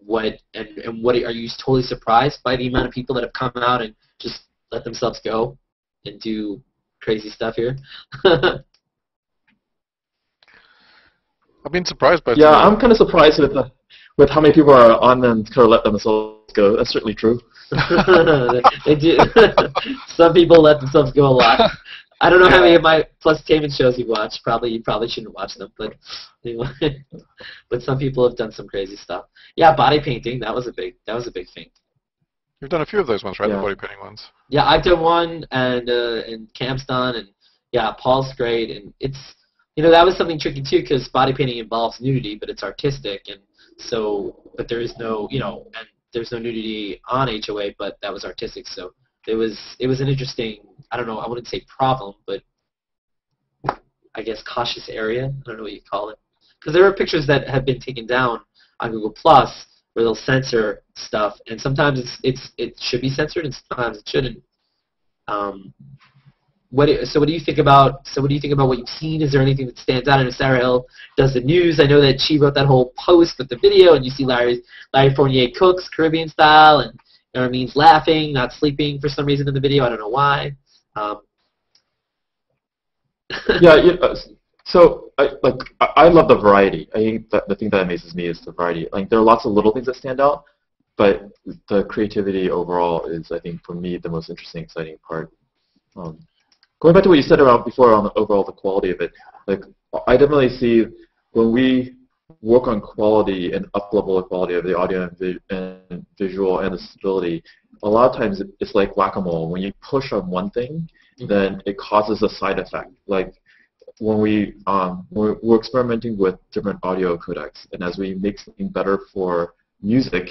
what are you totally surprised by the amount of people that have come out and just let themselves go and do crazy stuff here? I've been surprised by. Yeah, I'm kind of surprised with how many people are on and kind of let themselves go. That's certainly true. They do. Some people let themselves go a lot. I don't know how many of my Plustainment shows you watch. You probably shouldn't watch them, but anyway. But some people have done some crazy stuff. Yeah, body painting. That was a big thing. You've done a few of those ones, right? Yeah. The body painting ones. Yeah, I've done one, and Cam's done, and yeah, Paul's great, and it's that was something tricky too, because body painting involves nudity, but it's artistic, and so but there is no and there's no nudity on HOA, but that was artistic, so. It was an interesting, I don't know, I wouldn't say problem, but I guess cautious area. I don't know what you call it. Because there are pictures that have been taken down on Google Plus where they'll censor stuff, and sometimes it should be censored, and sometimes it shouldn't. What do you think about what you've seen? Is there anything that stands out? I know Sarah Hill does the news. I know that she wrote that whole post with the video, and you see Larry Fournier cooks Caribbean style, and means laughing, not sleeping for some reason in the video. I don't know why. So I love the variety. I think that the thing that amazes me is the variety. Like there are lots of little things that stand out, but the creativity overall is, I think, for me, the most interesting, exciting part. Going back to what you said about before on overall the quality of it, like I definitely see when we work on quality and up-level the quality of the audio and visual and the stability, a lot of times it's like whack-a-mole. When you push on one thing, then it causes a side effect. Like when we're experimenting with different audio codecs, and as we make something better for music,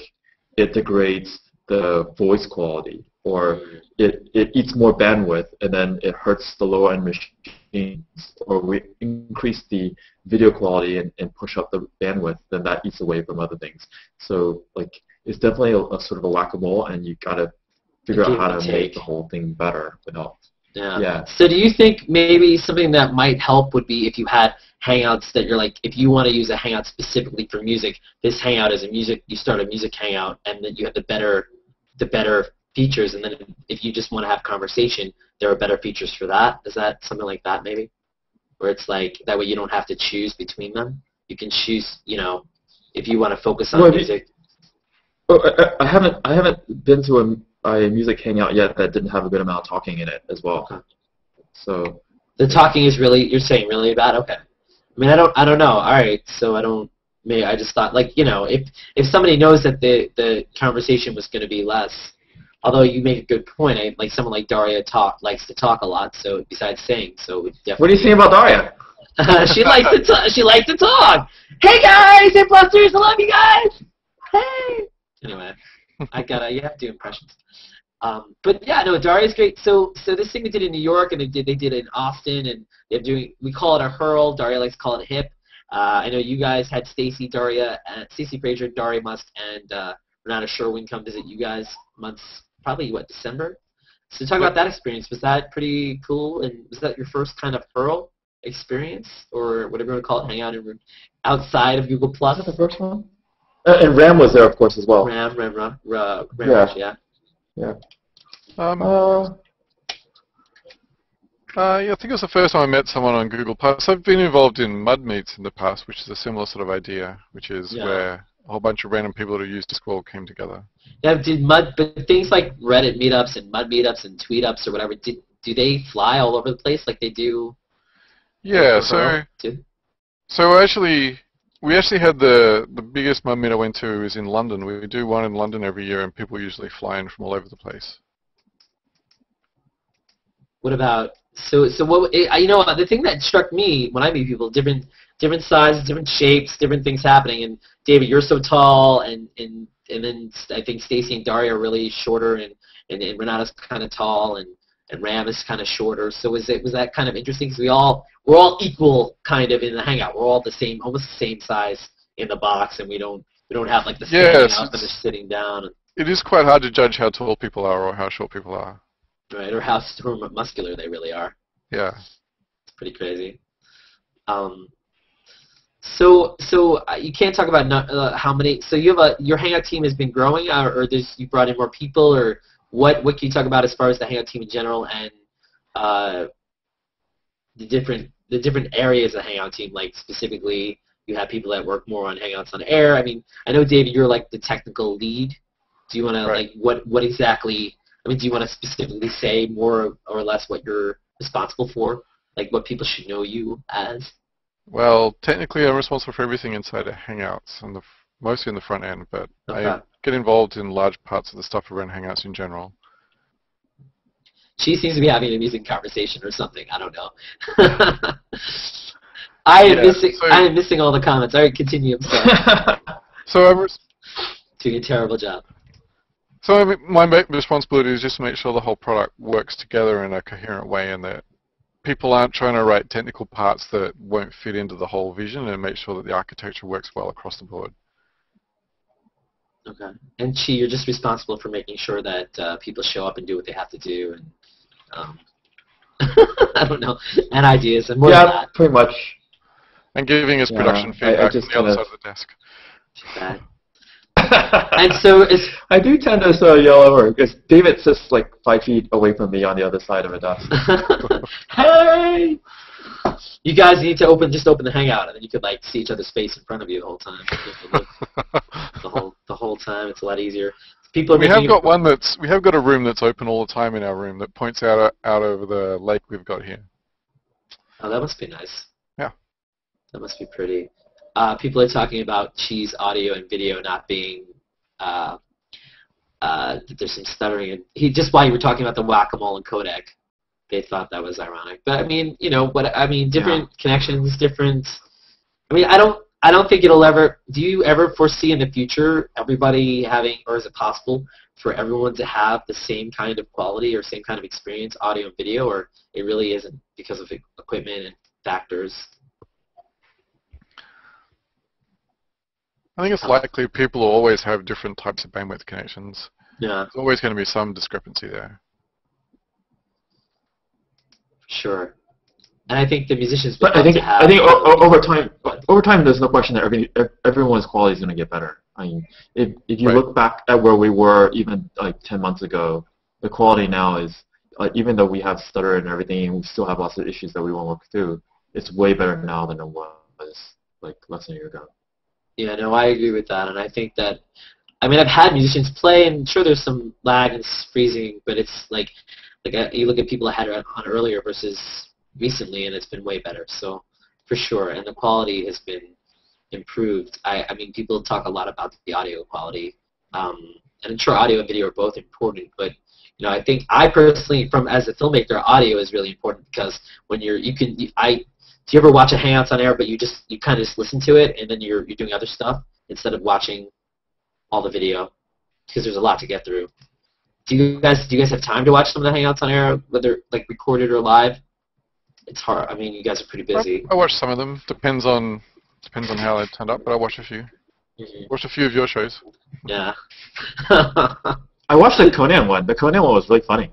it degrades the voice quality, or it eats more bandwidth, and then it hurts the lower-end machines, or we increase the video quality and push up the bandwidth, then that eats away from other things. So like it's definitely a sort of a whack-a-mole, and you gotta figure out how to make the whole thing better without. Yeah. So do you think maybe something that might help would be if you had Hangouts that you're like, if you want to use a Hangout specifically for music, this Hangout is you start a music Hangout, and then you have the better features, and then if you just want to have conversation, there are better features for that. Is that something like that maybe? Where it's like, that way you don't have to choose between them. You can choose, if you want to focus on music. I haven't been to a music hangout yet that didn't have a good amount of talking in it as well. Okay. So the talking is really, you're saying, really bad? Okay. I mean, I don't know. All right. So I just thought, like, if somebody knows that the conversation was going to be less, although you make a good point, like someone like Daria likes to talk a lot, so besides saying, so definitely. What do you think about Daria? She likes to she likes to talk. Hey guys, imposters, I love you guys. Hey. Anyway, you have to do impressions. But yeah, no, Daria's great. So this thing we did in New York, and they did it in Austin, and we call it a hurl. Daria likes to call it a hip. I know you guys had Stacy Frazier, Daria Must, and Renata Sherwin come visit you guys probably December. So talk about that experience. Was that pretty cool? And was that your first kind of hurl experience, or whatever you want to call it, hangout outside of Google Plus? Was that the first one? And Ram was there, of course, as well. Ram, yeah. Yeah. I think it was the first time I met someone on Google Plus. I've been involved in Mud Meets in the past, which is a similar sort of idea, which is where a whole bunch of random people who use Discord came together. Yeah, but things like Reddit meetups and Mud meetups and Tweetups or whatever, do they fly all over the place like they do? Yeah, so actually, we actually had the biggest Mud Meet I went to is in London. We do one in London every year, and people usually fly in from all over the place. What about what? The thing that struck me when I meet people, different sizes, different shapes, different things happening. And David, you're so tall, and then I think Stacy and Daria are really shorter, and Renata's kind of tall, and Ram is kind of shorter. So was that kind of interesting? Because we're all equal kind of in the Hangout. We're all almost the same size in the box, and we don't have like the standing up and the sitting down. It is quite hard to judge how tall people are or how short people are. Right, or how muscular they really are. Yeah. It's pretty crazy. So you can't talk about how many. So your Hangout team has been growing, or you brought in more people, or what can you talk about as far as the Hangout team in general and the different areas of the Hangout team? Like specifically, you have people that work more on Hangouts on Air. I mean, I know David, you're like the technical lead. Do you want to what exactly? I mean, do you want to specifically say more or less what you're responsible for? Like what people should know you as? Well, technically I'm responsible for everything inside of Hangouts, and mostly in the front end, but I get involved in large parts of the stuff around Hangouts in general. She seems to be having an amusing conversation or something. I don't know. I am missing all the comments. All right, continue. I'm sorry. So I'm doing a terrible job. So my responsibility is just to make sure the whole product works together in a coherent way, and that people aren't trying to write technical parts that won't fit into the whole vision, and make sure that the architecture works well across the board. Okay. And Chee, you're just responsible for making sure that people show up and do what they have to do, and I don't know, and ideas and more than that. Pretty much. And giving us production feedback from the other side of the desk. Too bad. And so I do tend to sort of yell over because David sits like 5 feet away from me on the other side of a desk. Hey! You guys need to just open the Hangout, and then you could like see each other's face in front of you the whole time. the whole time. It's a lot easier. We have got a room that's open all the time in our room that points out over the lake we've got here. Oh, that must be nice. Yeah. That must be pretty. People are talking about Chee's audio and video not being, that there's some stuttering. Just while you were talking about the whack-a-mole and codec, they thought that was ironic. But I mean, different connections, different. I mean, I don't think it'll ever. Do you ever foresee in the future everybody having, or is it possible for everyone to have the same kind of quality or same kind of experience, audio and video, or it really isn't because of equipment and factors? I think it's likely people will always have different types of bandwidth connections. Yeah. There's always going to be some discrepancy there. Sure. And I think the musicians. But I think over time, there's no question that everyone's quality is going to get better. I mean, if you look back at where we were even like 10 months ago, the quality now is even though we have stutter and everything, we still have lots of issues that we won't work through. It's way better now than it was like less than a year ago. Yeah, no, I agree with that, and I think that, I mean, I've had musicians play, and sure, there's some lag and freezing, but it's like you look at people I had on earlier versus recently, and it's been way better. So, for sure, and the quality has been improved. I mean, people talk a lot about the audio quality, and I'm sure audio and video are both important, but I think I personally, as a filmmaker, audio is really important because when Do you ever watch a Hangouts on air, but you kind of just listen to it, and then you're doing other stuff instead of watching all the video? Because there's a lot to get through. Do you guys have time to watch some of the Hangouts on air, whether like recorded or live? It's hard. I mean, you guys are pretty busy. I watch some of them. Depends on how they turned up, but I watch a few. Watched a few of your shows. Yeah. I watched the Conan one. The Conan one was really funny.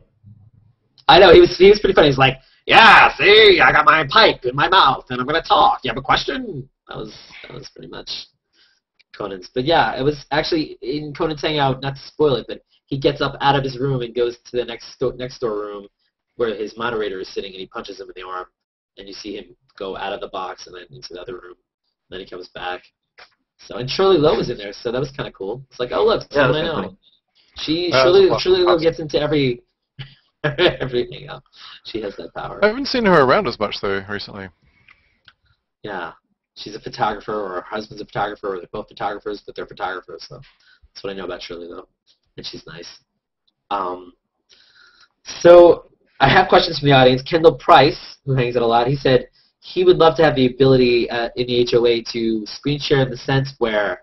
I know, he was pretty funny. He's like, yeah, see, I got my pipe in my mouth, and I'm going to talk. You have a question? That was pretty much Conan's. But yeah, it was actually in Conan's Hangout, not to spoil it, but he gets up out of his room and goes to the next door room where his moderator is sitting, and he punches him in the arm, and you see him go out of the box and then into the other room. And then he comes back. So, and Shirley Lowe was in there, so that was kind of cool. It's like, oh look, someone I know. Shirley Lowe gets into every hangout. She has that power. I haven't seen her around as much though recently. Yeah, she's a photographer, or her husband's a photographer, or they're both photographers, but they're photographers. So that's what I know about Shirley Lowe, and she's nice. So I have questions from the audience. Kendall Price, who hangs out a lot, he said he would love to have the ability in the HOA to screen share in the sense where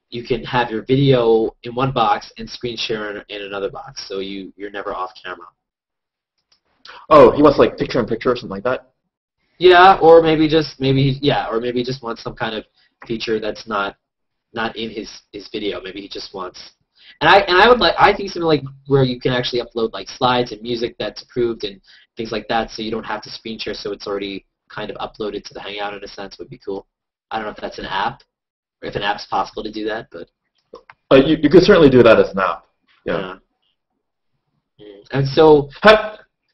you can have your video in one box and screen share in another box, so you're never off camera. Oh, he wants like picture-in-picture or something like that? Yeah, or maybe just wants some kind of feature that's not in his video. Maybe he just wants. And I think something like where you can actually upload like slides and music that's approved and things like that, so you don't have to screen share, so it's already kind of uploaded to the Hangout in a sense, would be cool. I don't know if that's an app, or if an app's possible to do that, but you could certainly do that as an app. Yeah. And so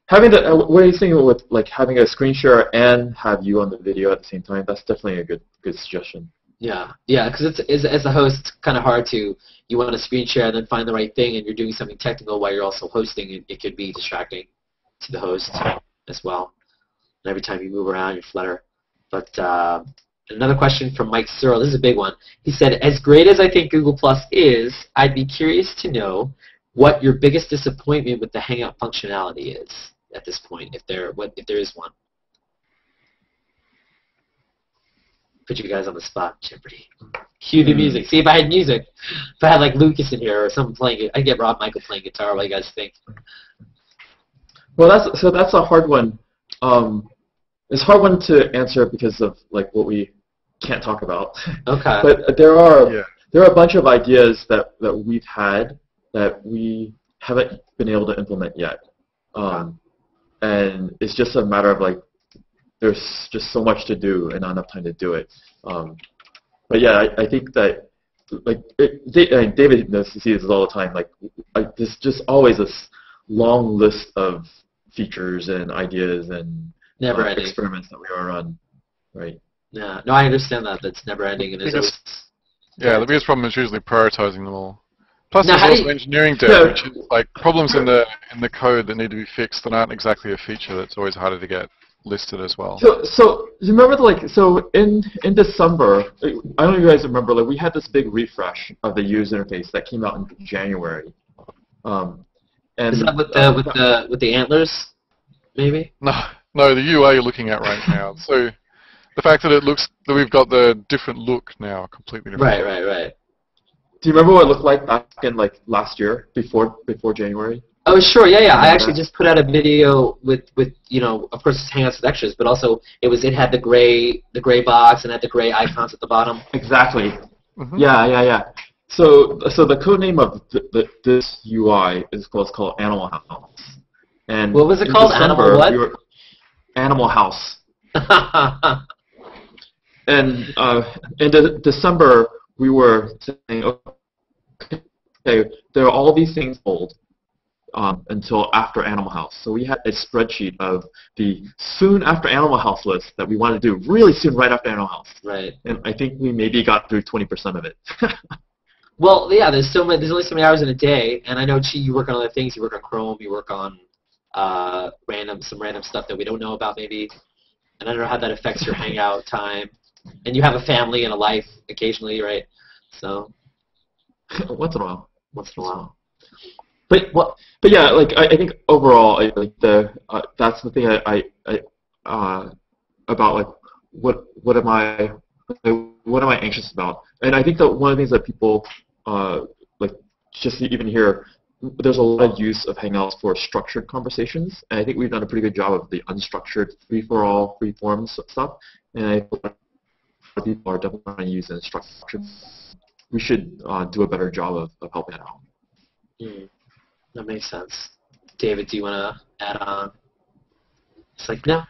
having what are you thinking with like having a screen share and have you on the video at the same time? That's definitely a good suggestion. Yeah, because it's as a host, it's kind of hard to, you want to screen share and then find the right thing, and you're doing something technical while you're also hosting. It could be distracting to the host as well. And every time you move around, you flutter. But another question from Mike Searle. This is a big one. He said, as great as I think Google Plus is, I'd be curious to know what your biggest disappointment with the Hangout functionality is at this point, if there is one. Put you guys on the spot, Jeopardy. Cue the music. See, if I had music, if I had like Lucas in here or someone playing it, I'd get Rob Michael playing guitar. What do you guys think? Well, that's a hard one. It's a hard one to answer because of like what we can't talk about. Okay. But there are a bunch of ideas that we've had that we haven't been able to implement yet. And it's just a matter of like there's just so much to do and not enough time to do it. But yeah, I think that like David sees this all the time. Like there's just always this long list of features and ideas and never ending experiments that we are on, right? Yeah, no, I understand that. That's never ending, and the biggest problem is usually prioritizing them all. Plus, there's also engineering debt, which is like problems in the code that need to be fixed that aren't exactly a feature. That's always harder to get listed as well. So you remember in December, I don't know if you guys remember, like we had this big refresh of the user interface that came out in January. And is that with the antlers, maybe? No, the UI you're looking at right now. So the fact that we've got the different look now, completely different. Right. Do you remember what it looked like back in like last year, before January? Oh, sure, yeah. I actually just put out a video with of course it's Hangouts with extras, but also it had the gray box and had the gray icons at the bottom. Exactly. Mm-hmm. Yeah. So the code name of this UI is called Animal House. And what was it called? Animal what? Animal House. And in December we were saying, okay, there are all these things old until after Animal House. So we had a spreadsheet of the soon after Animal House list that we wanted to do really soon right after Animal House. Right. And I think we maybe got through 20% of it. Well, yeah, there's only so many hours in a day, and I know, Chee, you work on other things. You work on Chrome, you work on some random stuff that we don't know about maybe, and I don't know how that affects your Hangout time. And you have a family and a life occasionally, right? So once in a while. But yeah, like I think overall, that's the thing I about like what am I anxious about? And I think that one of the things that people like just even here, there's a lot of use of Hangouts for structured conversations, and I think we've done a pretty good job of the unstructured free-for-all, free-form stuff, and I think a lot of people are definitely going to use it structured. We should do a better job of helping it out. That makes sense. David, do you want to add on? It's like, no.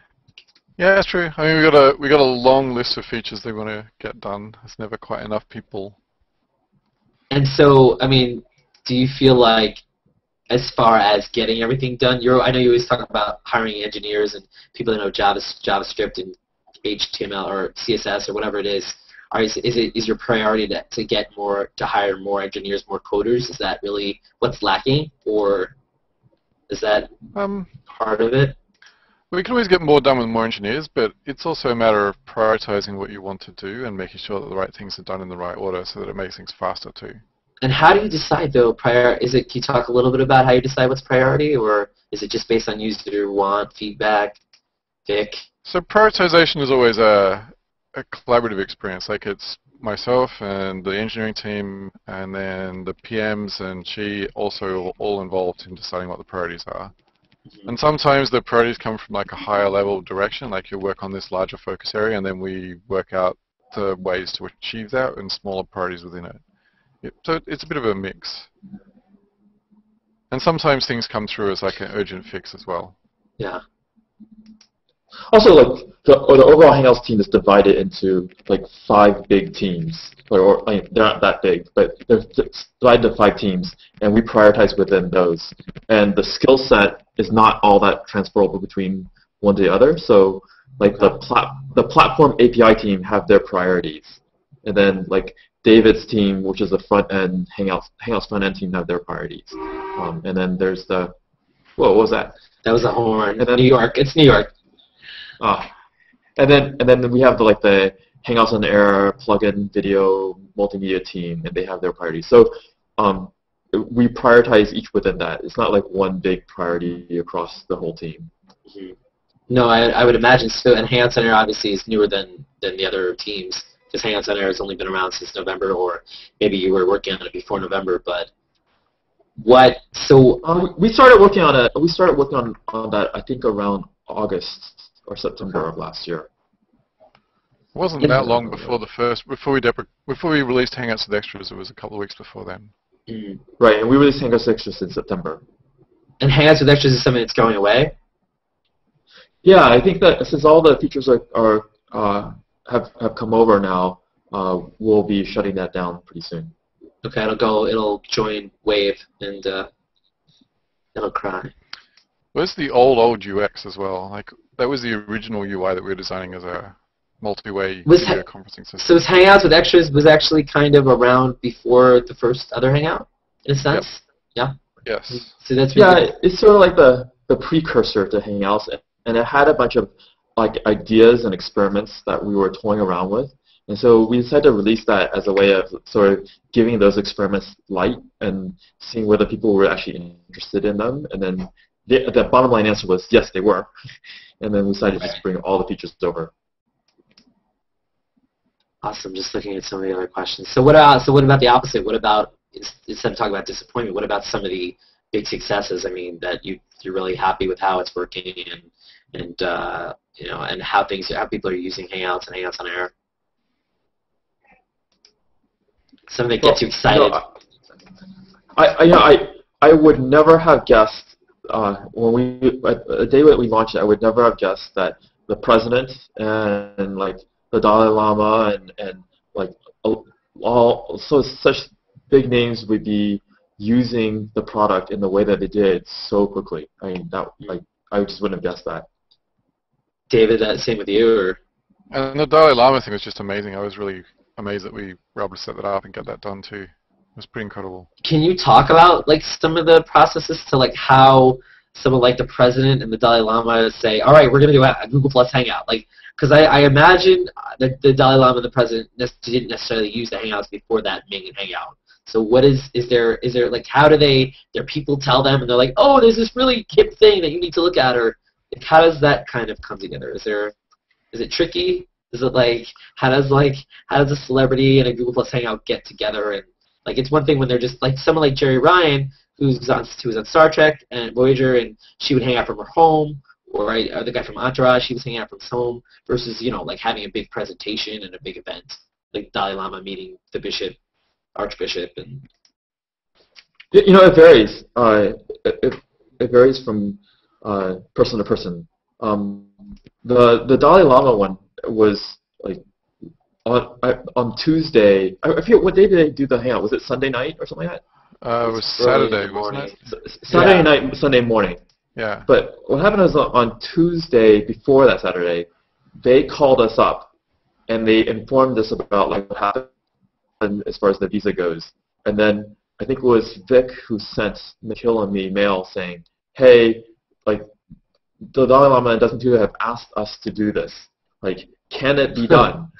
Yeah, that's true. I mean, we got a long list of features they want to get done. There's never quite enough people. And so, I mean, do you feel like, as far as getting everything done, I know you always talk about hiring engineers and people that know JavaScript and HTML or CSS or whatever it is. Is your priority to hire more engineers, more coders? Is that really what's lacking, or is that part of it? We can always get more done with more engineers, but it's also a matter of prioritizing what you want to do and making sure that the right things are done in the right order so that it makes things faster too. And how do you decide, though, can you talk a little bit about how you decide what's priority, or is it just based on user want, feedback, Vic? So prioritization is always a collaborative experience. Like, it's myself and the engineering team and then the PMs and Chee also all involved in deciding what the priorities are. And sometimes the priorities come from like a higher level direction, like you work on this larger focus area and then we work out the ways to achieve that and smaller priorities within it. So it's a bit of a mix. And sometimes things come through as like an urgent fix as well. Yeah. Also, like the overall Hangouts team is divided into like 5 big teams. Or I mean, they're not that big, but they're divided into 5 teams, and we prioritize within those. And the skill set is not all that transferable between one to the other. So, like the platform API team have their priorities, and then like David's team, which is the front end Hangouts front end team, have their priorities. And then there's the what was that? That was a horn. And then New York. It's New York. And then we have the Hangouts on Air plugin video multimedia team, and they have their priorities. So we prioritize each within that. It's not like one big priority across the whole team. Mm-hmm. No, I would imagine so. And Hangouts on Air obviously is newer than the other teams, because Hangouts on Air has only been around since November, or maybe you were working on it before November. But what? So we started working on it. We started working on that I think around August or September of last year. It wasn't that long before before we released Hangouts with Extras. It was a couple of weeks before then. Mm. Right, and we released Hangouts with Extras in September. And Hangouts with Extras is something that's going away? Yeah, I think that since all the features have come over now, we'll be shutting that down pretty soon. Okay, it'll join Wave and it'll cry. Where's the old UX as well? Like, that was the original UI that we were designing as a multi-way video conferencing system. So Hangouts with Extras was actually kind of around before the first other Hangout, in a sense? Yep. Yeah? Yes. So that's really it's sort of like the precursor to Hangouts, and it had a bunch of like ideas and experiments that we were toying around with. And so we decided to release that as a way of sort of giving those experiments light and seeing whether people were actually interested in them. And then the bottom line answer was yes, they were. And then we decided to just bring all the features over. Awesome. Just looking at some of the other questions. So what about the opposite? What about, instead of talking about disappointment, what about some of the big successes? I mean, that you're really happy with how it's working and you know, and how people are using Hangouts and Hangouts on Air. Something that gets you excited. You know, I would never have guessed the day that we launched it, I would never have guessed that the president and like the Dalai Lama and like such big names would be using the product in the way that they did so quickly. I mean, I just wouldn't have guessed that. David, same with you, or? And the Dalai Lama thing was just amazing. I was really amazed that we were able to set that up and get that done too. It was pretty incredible. Can you talk about like some of the processes to like how someone like the president and the Dalai Lama say, all right, we're going to do a Google Plus Hangout? Like, because I imagine that the Dalai Lama and the president didn't necessarily use the Hangouts before that being a Hangout. So what is there like, how do their people tell them, and they're like, oh, there's this really hip thing that you need to look at, or like, how does that kind of come together? Is it tricky? Is it like how does a celebrity and a Google Plus Hangout get together? And like it's one thing when they're just like someone like Jerry Ryan who was on Star Trek and Voyager, and she would hang out from her home, or the guy from Entourage, he was hanging out from his home, versus like having a big presentation and a big event, like Dalai Lama meeting the bishop, archbishop, and it varies. It varies from person to person. The Dalai Lama one was like on Tuesday. I forget what day did they do the hangout. Was it Sunday night or something like that? It was Saturday, wasn't it? Saturday night, Sunday morning. Yeah. But what happened is on Tuesday before that Saturday, they called us up and they informed us about like what happened as far as the visa goes. And then I think it was Vic who sent Nikhil and me mail saying, "Hey, like the Dalai Lama doesn't seem to have asked us to do this. Like, can it be done?"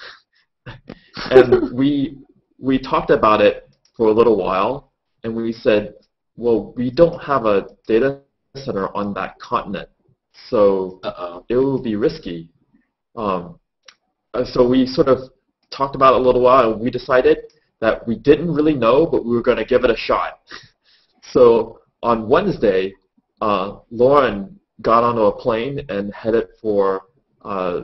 And we talked about it for a little while, and we said, well, we don't have a data center on that continent, so it will be risky. So we sort of talked about it a little while, and we decided that we didn't really know, but we were going to give it a shot. So on Wednesday, Lauren got onto a plane and headed for South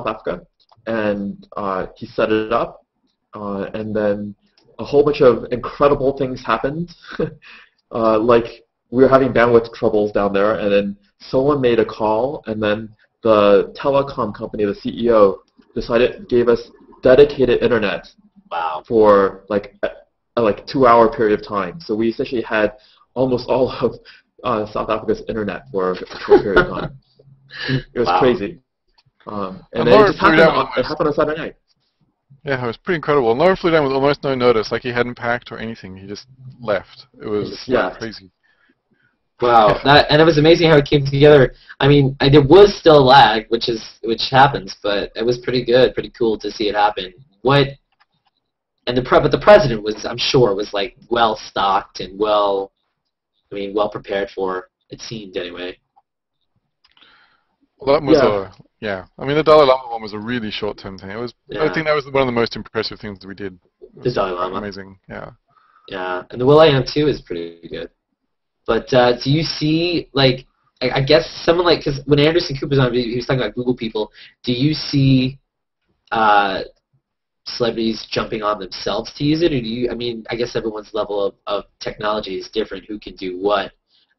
Africa, and he set it up, and then a whole bunch of incredible things happened. Like we were having bandwidth troubles down there, and then someone made a call, and then the telecom company, the CEO, gave us dedicated internet. Wow. For like a 2-hour period of time. So we essentially had almost all of South Africa's internet for a short period of time. It was crazy. And then it just happened on Saturday night. Yeah, it was pretty incredible. And Lauren flew down with almost no notice, like he hadn't packed or anything. He just left. It was crazy. Wow, and it was amazing how it came together. I mean, there was still a lag, which happens, but it was pretty good, pretty cool to see it happen. But the president was, I'm sure, was like well stocked and well prepared for. It seemed anyway. Well, that was yeah. I mean, the Dalai Lama one was a really short-term thing. It was. Yeah. I think that was one of the most impressive things that we did. The Dalai Lama. Amazing. Yeah. Yeah, and the will.i.am too is pretty good. But do you see, like, I guess someone like, because when Anderson Cooper's on, he was talking about Google people. Do you see celebrities jumping on themselves to use it, or do you? I mean, I guess everyone's level of technology is different. Who can do what?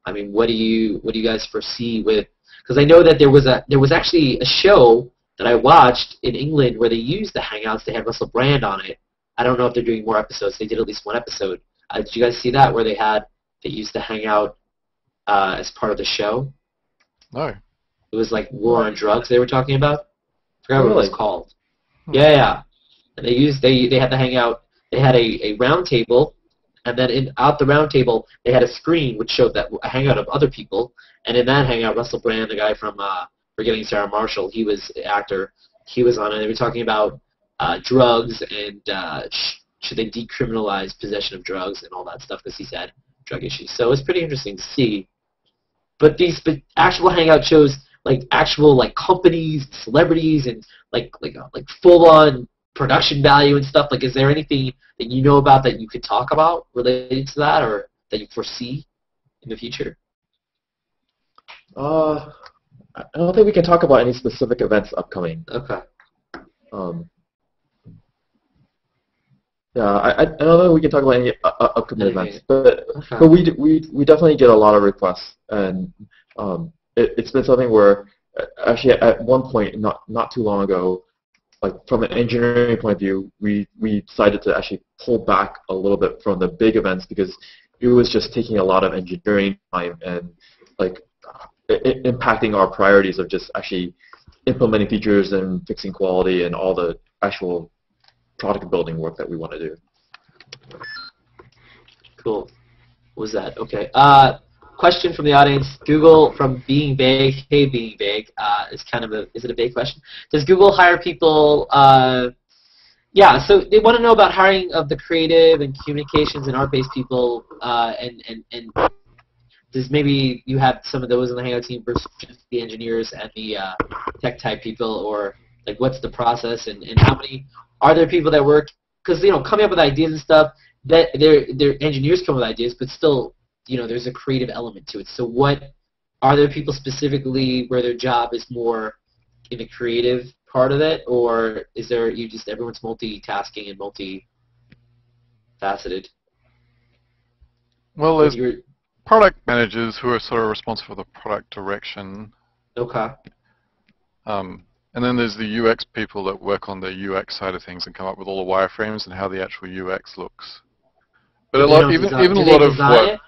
I mean, what do you guys foresee with? Because I know that there was actually a show that I watched in England where they used the Hangouts. They had Russell Brand on it. I don't know if they're doing more episodes. They did at least one episode. Did you guys see that where they used the Hangout as part of the show? No. It was like War on Drugs they were talking about. I forgot what it was called. Yeah. And they had the Hangout. They had a round table, and then out the round table they had a screen which showed a Hangout of other people. And in that Hangout, Russell Brand, the guy from Forgetting Sarah Marshall, he was the actor. He was on it. They were talking about drugs and should they decriminalize possession of drugs and all that stuff because he's had drug issues. So it's pretty interesting to see. But actual Hangout shows, like actual like companies, celebrities, and like full on production value and stuff. Like, is there anything that you know about that you could talk about related to that, or that you foresee in the future? I don't think we can talk about any specific events upcoming. Okay. Yeah, I don't know if we can talk about any upcoming events, but we definitely get a lot of requests, and it's been something where actually at one point not too long ago, like from an engineering point of view, we decided to actually pull back a little bit from the big events because it was just taking a lot of engineering time and like impacting our priorities of just actually implementing features and fixing quality and all the actual product building work that we want to do. Cool. What was that? Okay. Question from the audience. Google from Being Vague. Hey, Being Vague. Is it a vague question? Does Google hire people? Yeah. So they want to know about hiring of the creative and communications and art-based people. And does maybe you have some of those in the Hangout team versus just the engineers and the tech type people, or like what's the process and how many are there people that work? Because coming up with ideas and stuff, that they're engineers come with ideas, but still there's a creative element to it. So what are there people specifically where their job is more in the creative part of it, or is there everyone's multitasking and multifaceted? Well, there's product managers who are sort of responsible for the product direction. Okay. And then there's the UX people that work on the UX side of things and come up with all the wireframes and how the actual UX looks. But But a lot, even a lot of what,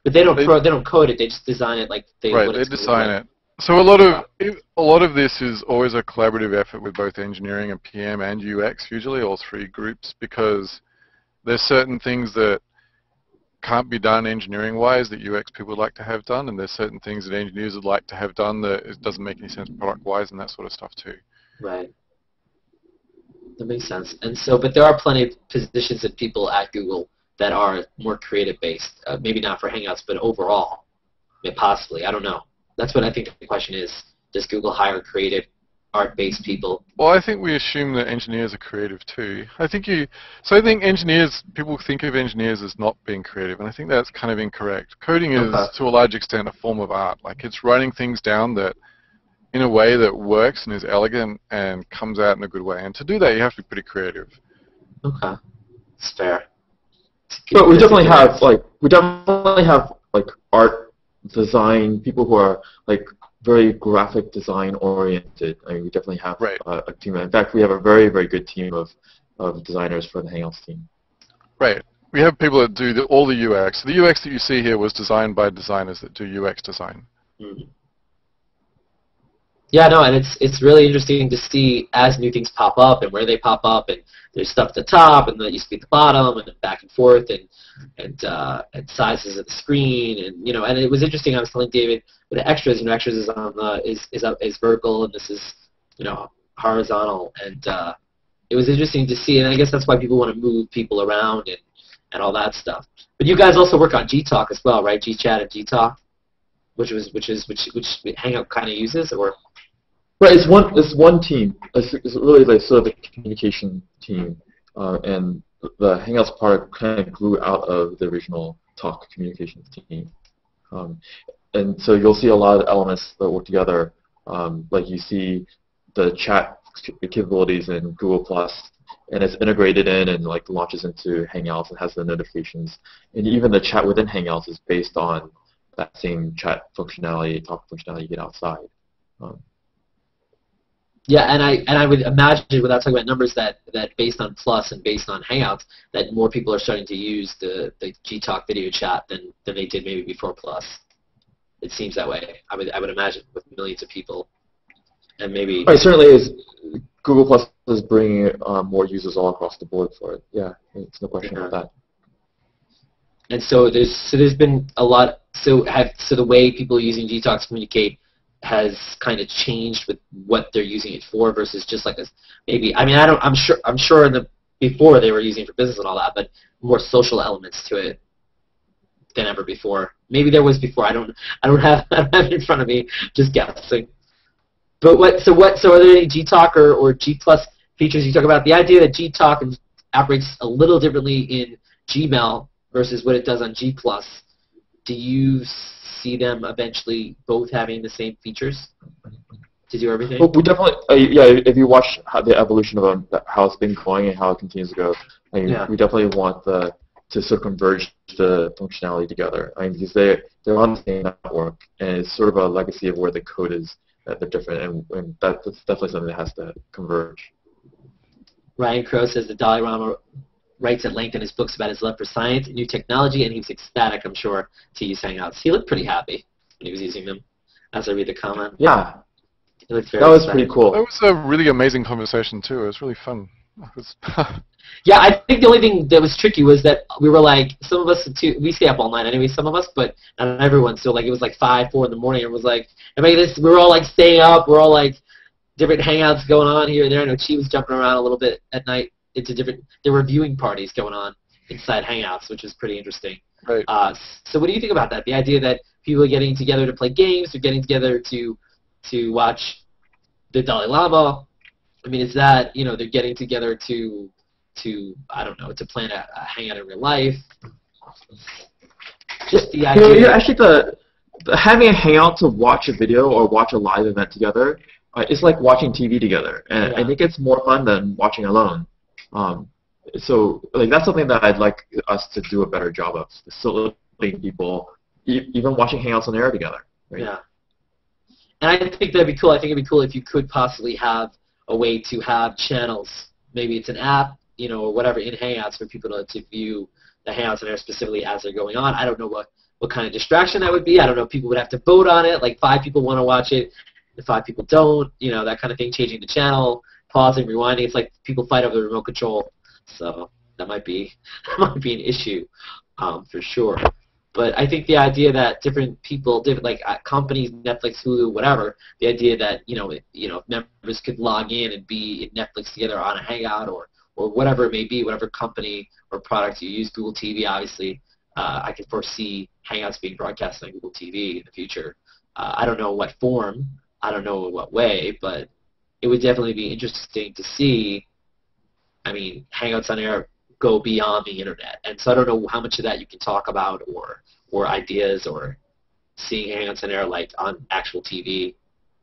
but they don't code it. They just design it like they right. what They it's gonna design look it. So a lot of this is always a collaborative effort with both engineering and PM and UX, usually all three groups, because there's certain things that can't be done engineering-wise that UX people would like to have done, and there's certain things that engineers would like to have done that it doesn't make any sense product-wise and that sort of stuff too. Right. That makes sense. And so, but there are plenty of positions and people at Google that are more creative-based. Maybe not for Hangouts, but overall, possibly. I don't know. That's what I think the question is. Does Google hire creative, art-based people? Well, I think we assume that engineers are creative too. I think engineers, people think of engineers as not being creative, and I think that's kind of incorrect. Coding is, to a large extent, a form of art. Like, it's writing things down that, in a way that works and is elegant and comes out in a good way. And to do that, you have to be pretty creative. Okay. It's fair. But we definitely have art design people who are very graphic design oriented. I mean, we definitely have a team. In fact, we have a very, very good team of designers for the Hangouts team. Right. We have people that do all the UX. The UX that you see here was designed by designers that do UX design. Mm-hmm. Yeah, no, and it's really interesting to see as new things pop up and where they pop up, and there's stuff at the top and that used to be at the bottom, and then back and forth, and sizes of the screen, and and it was interesting. I was telling David with the extras, extras is on is vertical, and this is horizontal, and it was interesting to see, and I guess that's why people want to move people around and all that stuff. But you guys also work on Gtalk as well, right? Gchat and Gtalk, which Hangout kind of uses, or right, it's one team. It's really sort of a communication team, and the Hangouts product kind of grew out of the original Talk communications team. And so you'll see a lot of elements that work together. Like you see the chat capabilities in Google+, and it's integrated in and launches into Hangouts and has the notifications. And even the chat within Hangouts is based on that same chat functionality, Talk functionality you get outside. Yeah, and I would imagine, without talking about numbers, that based on Plus and based on Hangouts, that more people are starting to use the Gtalk video chat than they did maybe before Plus. It seems that way. I would imagine, with millions of people, and maybe. It certainly is. Google Plus is bringing more users all across the board for it. Yeah, there's no question about that. And so there's been a lot. So the way people are using Gtalk to communicate has kind of changed with what they're using it for versus just maybe. I mean, I'm sure before they were using it for business and all that, but more social elements to it than ever before. Maybe there was before. I don't have it in front of me. Just guessing. But so are there any Gtalk or G Plus features you talk about? The idea that Gtalk operates a little differently in Gmail versus what it does on G Plus. Do you see them eventually both having the same features to do everything? Well, we definitely, if you watch the evolution of how it's been going and how it continues to go, we definitely want to sort of converge the functionality together. Because they're on the same network, and it's sort of a legacy of where the code is that they're different, and that's definitely something that has to converge. Ryan Crow says that Dalai Lama writes at length in his books about his love for science and new technology, and he was ecstatic, I'm sure, to use Hangouts. He looked pretty happy when he was using them, as I read the comment. Yeah. He looked very that was excited. pretty cool. That was a really amazing conversation, too. It was really fun. Yeah, I think the only thing that was tricky was that we were some of us, we stay up all night anyway, some of us, but not everyone. So it was 5, 4 in the morning, and it was we were all staying up, we're all different hangouts going on here and there. I know Chee was jumping around a little bit at night into there were viewing parties going on inside Hangouts, which is pretty interesting. Right. So what do you think about that? The idea that people are getting together to play games, they're getting together to watch the Dalai Lama. I mean, is that, they're getting together to I don't know, to plan a hangout in real life? Just the idea. Yeah, actually, having a hangout to watch a video or watch a live event together is like watching TV together, and I think it's more fun than watching alone. So like that's something that I'd like us to do a better job of, facilitating people, even watching Hangouts on air together. Right? Yeah. And I think that'd be cool. I think it'd be cool if you could possibly have a way to have channels. Maybe it's an app, or whatever in Hangouts for people to view the Hangouts on air specifically as they're going on. I don't know what kind of distraction that would be. I don't know if people would have to vote on it. Like 5 people want to watch it, and 5 people don't. That kind of thing. Changing the channel, pausing, rewinding. It's like people fight over the remote control. So that might be an issue for sure. But I think the idea that different people, like companies, Netflix, Hulu, whatever, the idea that members could log in and be in Netflix together on a Hangout or whatever it may be, whatever company or product you use, Google TV, obviously, I can foresee Hangouts being broadcast on Google TV in the future. I don't know what form, I don't know what way, but it would definitely be interesting to see. I mean, Hangouts on air go beyond the internet, and so I don't know how much of that you can talk about, or ideas, or seeing Hangouts on air like on actual TV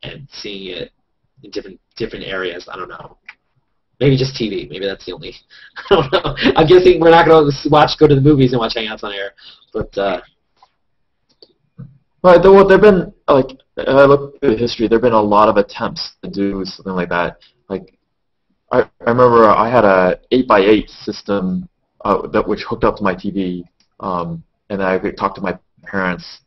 and seeing it in different areas. I don't know. Maybe just TV. Maybe that's the only. I don't know. I'm guessing we're not going to go to the movies and watch Hangouts on air, but. Right. There've been I look at the history. There've been a lot of attempts to do something like that. Like I remember I had a 8x8 system which hooked up to my TV, and I could talk to my parents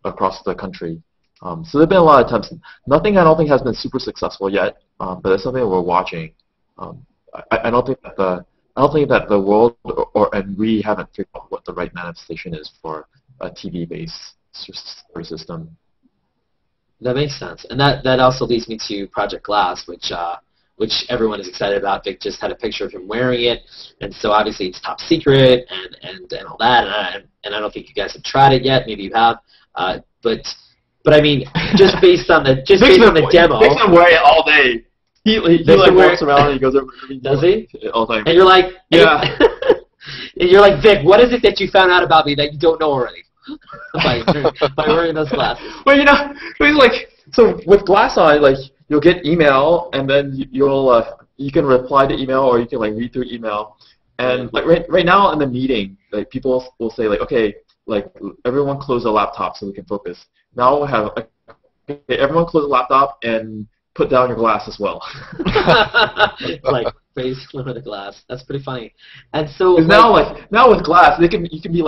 across the country. So there've been a lot of attempts. Nothing I don't think has been super successful yet, but it's something that we're watching. I don't think that the world and we haven't figured out what the right manifestation is for a TV-based system. That makes sense, and that also leads me to Project Glass, which everyone is excited about. Vic just had a picture of him wearing it, and so obviously it's top secret and all that. And I don't think you guys have tried it yet. Maybe you have, but I mean, just based on the demo. Vic's been wearing it all day. He walks around and he goes over. Does he? All the time. And you're like, yeah. And you're like, Vic, what is it that you found out about me that you don't know already? by wearing those glasses. Well, so with glass on, you'll get email, and then you can reply to email, or you can read through email. And right now in the meeting, people will say okay, everyone close the laptop so we can focus. Now we'll have everyone close the laptop and put down your glass as well. Face limit the glass. That's pretty funny. And so now with glass, you can be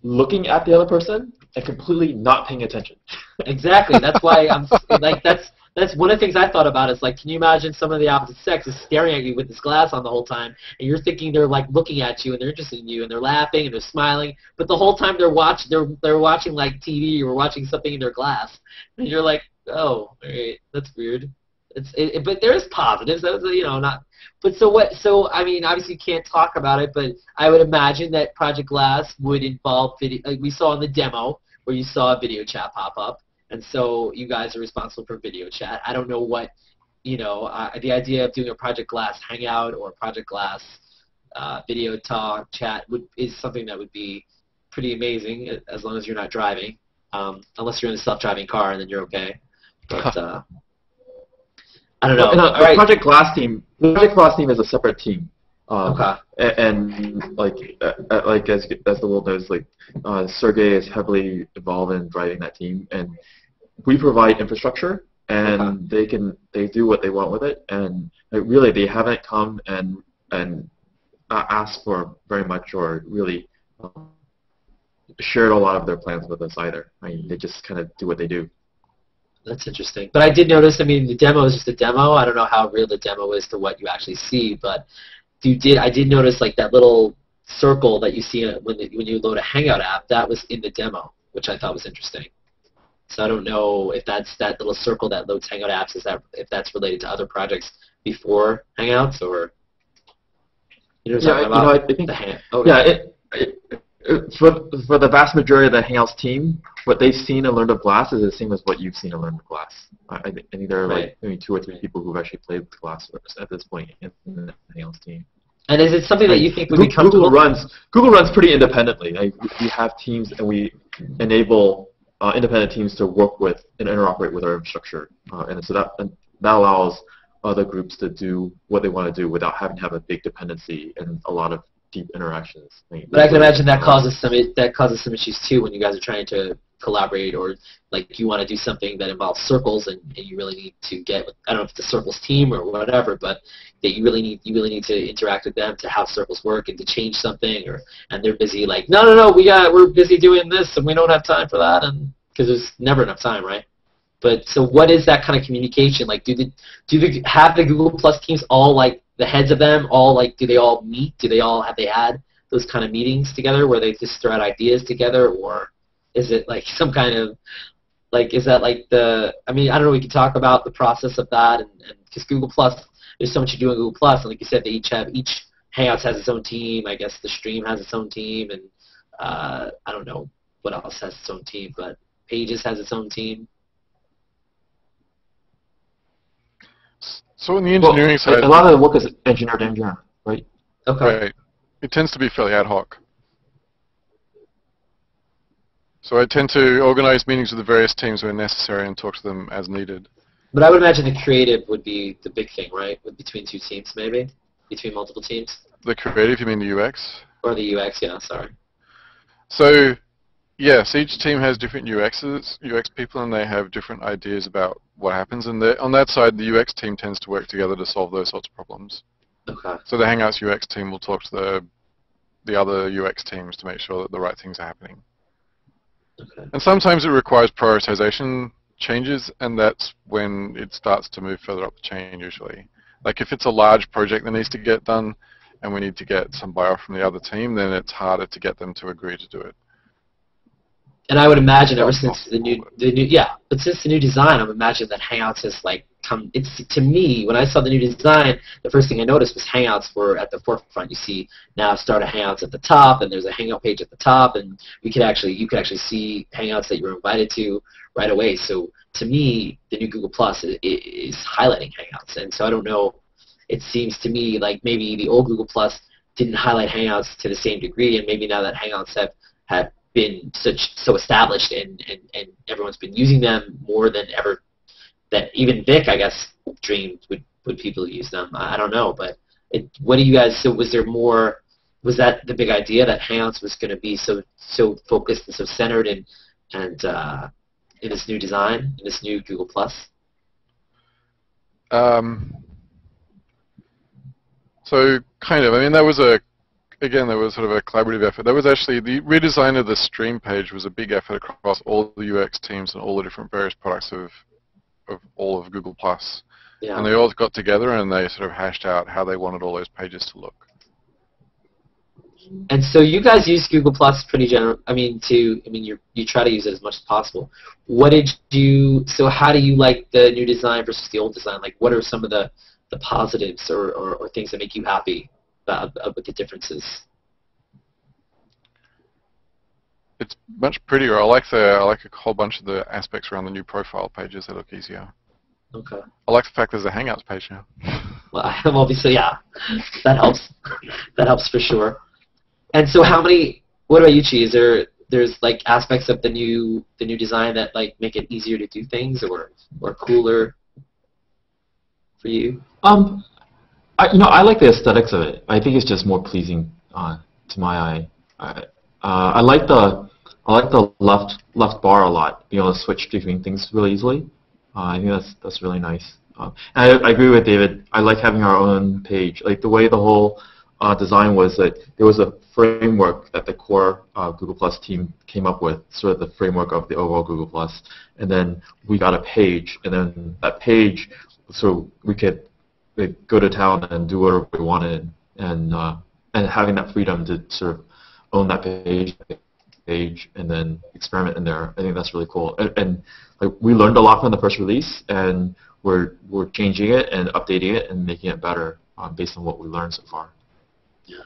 looking at the other person and completely not paying attention. Exactly. That's why I'm that's one of the things I thought about is can you imagine some of the opposite sex is staring at you with this glass on the whole time, and you're thinking they're looking at you and they're interested in you and they're laughing and they're smiling, but the whole time they're watching TV or watching something in their glass, and you're like, oh, all right, that's weird. But there is positives. Not. But so I mean, obviously you can't talk about it, but I would imagine that Project Glass would involve video. Like we saw in the demo where you saw a video chat pop up, and so you guys are responsible for video chat. I don't know what, the idea of doing a Project Glass Hangout or Project Glass video talk chat is something that would be pretty amazing as long as you're not driving, unless you're in a self-driving car and then you're okay. But I don't know. The Project Glass team is a separate team. Okay. And as the world knows, Sergey is heavily involved in driving that team, and we provide infrastructure, and they do what they want with it, and really they haven't come and asked for very much or really shared a lot of their plans with us either. I mean, they just kind of do what they do. That's interesting. But I did notice, I mean, the demo is just a demo. I don't know how real the demo is to what you actually see, but I did notice that little circle that you see when you load a Hangout app, that was in the demo, which I thought was interesting. So I don't know if that's that little circle that loads Hangout apps, if that's related to other projects before Hangouts, or I think For the vast majority of the Hangouts team, what they've seen and learned of Glass is the same as what you've seen and learned of Glass. I think there are like maybe 2 or 3 people who've actually played with Glass at this point in the Hangouts team. And is it something that you think would be comfortable? Google runs pretty independently. Like, we have teams and we enable independent teams to work with and interoperate with our infrastructure, and so that allows other groups to do what they want to do without having to have a big dependency and a lot of deep interactions. But I can imagine that causes some issues too when you guys are trying to collaborate, or like you want to do something that involves circles and you really need to get with, I don't know if it's a circles team or whatever, but that you really need to interact with them to have circles work and to change something, and they're busy like no we're busy doing this and we don't have time for that, and because there's never enough time, right? But so what is that kind of communication like? Do they have the Google Plus teams all, like the heads of them all, like, do they all meet? Have they had those kind of meetings together where they just throw out ideas together, or is it like some kind of, like, is that like I mean, I don't know, we could talk about the process of that, and because Google Plus, there's so much you do in Google Plus, and like you said, they each Hangouts has its own team, I guess the Stream has its own team, and I don't know what else has its own team, but Pages has its own team. So on the engineering side, a lot of the work is engineer to engineer, right? Okay. Right. It tends to be fairly ad hoc. So I tend to organize meetings with the various teams where necessary and talk to them as needed. But I would imagine the creative would be the big thing, right? Between 2 teams, maybe? Between multiple teams? The creative, you mean the UX? Or the UX, yeah, sorry. So, yes, each team has different UX people, and they have different ideas about what happens. And on that side, the UX team tends to work together to solve those sorts of problems. Okay. So the Hangouts UX team will talk to the other UX teams to make sure that the right things are happening. Okay. And sometimes it requires prioritization changes, and that's when it starts to move further up the chain usually. Like if it's a large project that needs to get done and we need to get some buy-off from the other team, then it's harder to get them to agree to do it. And I would imagine ever since since the new design, I would imagine that Hangouts has like come. It's, to me, when I saw the new design, the first thing I noticed was Hangouts were at the forefront. You see now start a Hangouts at the top, and there's a Hangout page at the top, and you could actually see Hangouts that you were invited to right away. So to me, the new Google Plus is highlighting Hangouts, and so I don't know. It seems to me like maybe the old Google Plus didn't highlight Hangouts to the same degree, and maybe now that Hangouts have been so established and everyone's been using them more than ever, that even Vic, I guess, dreamed would people use them. I don't know, but what do you guys? So was that the big idea that Hangouts was going to be so focused and so centered and in this new design, in this new Google Plus? So kind of. I mean, there was sort of a collaborative effort. There was actually the redesign of the Stream page was a big effort across all the UX teams and all the different various products of all of Google Plus. Yeah. And they all got together and they sort of hashed out how they wanted all those pages to look. And so you guys use Google Plus pretty general. You try to use it as much as possible. So how do you like the new design versus the old design? Like, what are some of the positives or things that make you happy with the differences? It's much prettier. I like a whole bunch of the aspects around the new profile pages that look easier. Okay. I like the fact there's a Hangouts page now. Well, obviously, yeah, that helps. That helps for sure. And so, what about you, Chee? There's like aspects of the new design that like make it easier to do things or cooler for you? I like the aesthetics of it. I think it's just more pleasing to my eye. I like the left bar a lot. Being able to switch between things really easily. I think that's really nice. And I agree with David. I like having our own page. Like the way the whole design was that there was a framework that the core Google Plus team came up with, sort of the framework of the overall Google Plus, and then we got a page, and then that page, so we could go to town and do whatever we wanted, and having that freedom to sort of own that page and then experiment in there. I think that's really cool. And like, we learned a lot from the first release, and we're changing it and updating it and making it better based on what we learned so far. Yeah.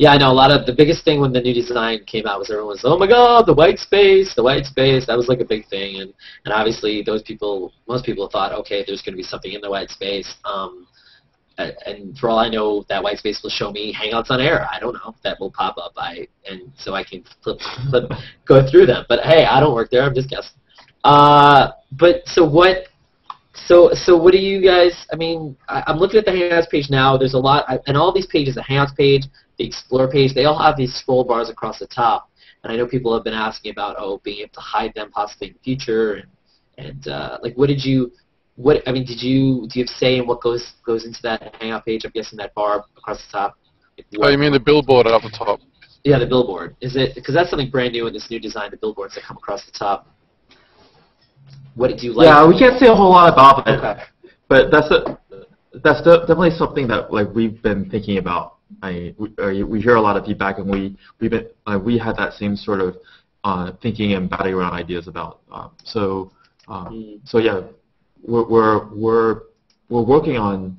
Yeah, I know a lot of the biggest thing when the new design came out was everyone was, oh my God, the white space, the white space. That was like a big thing, and obviously those people, most people thought, okay, there's going to be something in the white space. And for all I know, that white space will show me Hangouts on air. I don't know. That will pop up. And so I can go through them. But hey, I don't work there. I'm just guessing. But so what? So what do you guys? I mean, I'm looking at the Hangouts page now. There's a lot, and all these pages, the Hangouts page, the Explore page, they all have these scroll bars across the top. And I know people have been asking about being able to hide them possibly in the future, and like what did you? What I mean, do you have say in what goes into that Hangout page? I'm guessing that bar across the top. Like Oh, you mean the billboard up the top? Yeah, the billboard. Is it because that's something brand new in this new design? The billboards that come across the top. What did you like? Yeah, we can't say a whole lot about it, Okay. but that's definitely something that like we've been thinking about. We hear a lot of feedback, and we had that same sort of thinking and batting around ideas about. So yeah. We're working on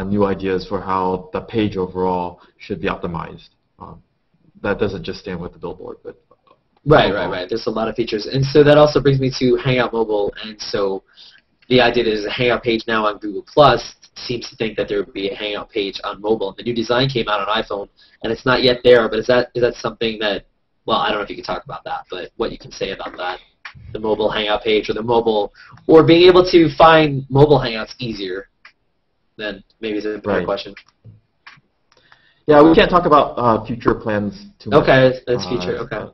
new ideas for how the page overall should be optimized. That doesn't just stand with the billboard, but Right. There's a lot of features, and so that also brings me to Hangout Mobile. And so the idea that there's a Hangout page now on Google Plus seems to think that there would be a Hangout page on mobile. The new design came out on iPhone, and it's not yet there. But is that something that? Well, I don't know if you can talk about that, but what you can say about that. The mobile Hangout page or being able to find mobile Hangouts easier than maybe is a better question. Yeah, we can't talk about future plans too much. Okay, that's future. Okay,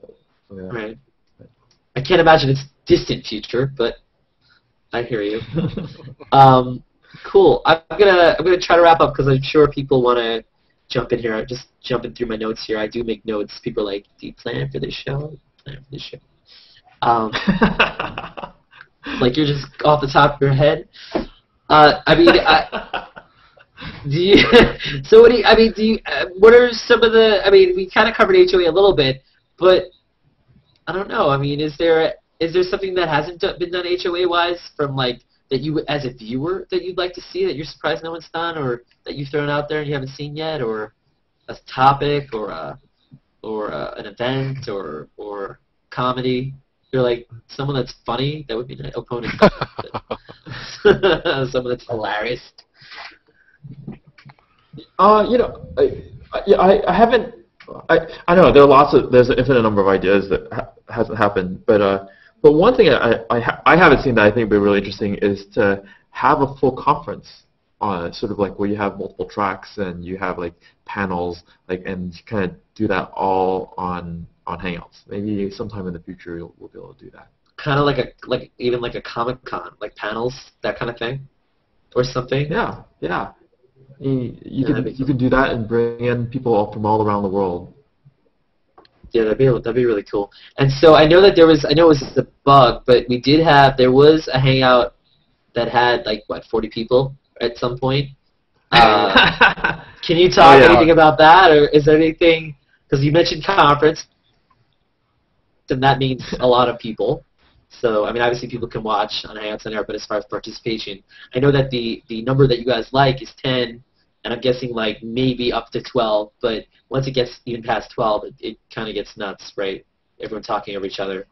yeah. Right. I can't imagine it's distant future, but I hear you. Cool. I'm gonna try to wrap up because I'm sure people want to jump in here. I'm just jumping through my notes here. I do make notes. People are like, "Do you plan for this show? Plan for this show?" Like you're just off the top of your head. I mean, do you? So what do you? I mean, do you? What are some of the? I mean, we kind of covered HOA a little bit, but I don't know. I mean, is there something that hasn't been done HOA wise from like that you as a viewer that you'd like to see that you're surprised no one's done, or that you've thrown out there and you haven't seen yet, or a topic, or an event, or comedy? You're like someone that's funny. That would be an opponent. Someone that's hilarious. You know, I haven't. I know there's an infinite number of ideas that hasn't happened, but one thing I haven't seen that I think would be really interesting is to have a full conference, sort of like where you have multiple tracks and you have like panels, like and kind of do that all on Hangouts. Maybe sometime in the future we'll be able to do that. Kind of like even like a Comic-Con, like panels, that kind of thing, or something. Yeah. You could do that and bring in people from all around the world. Yeah, that'd be really cool. And so I know it was a bug, but there was a Hangout that had like 40 people at some point. Can you talk anything about that, or is there anything? Because you mentioned conference, and that means a lot of people. So, I mean, obviously people can watch on Hangouts on Air, but as far as participation, I know that the number that you guys like is 10, and I'm guessing like maybe up to 12, but once it gets even past 12, it kind of gets nuts, right? Everyone talking over each other.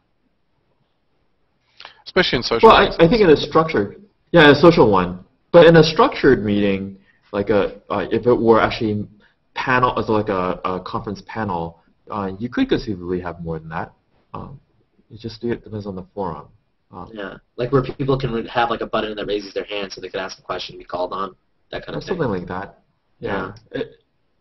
Especially in social meetings. I think in a structured, a social one. But in a structured meeting, like if it were actually panel, as like a conference panel, you could conceivably have more than that. It depends on the forum. Yeah, like where people can have like a button that raises their hand so they could ask a question and be called on, that kind of thing. Something like that. Yeah.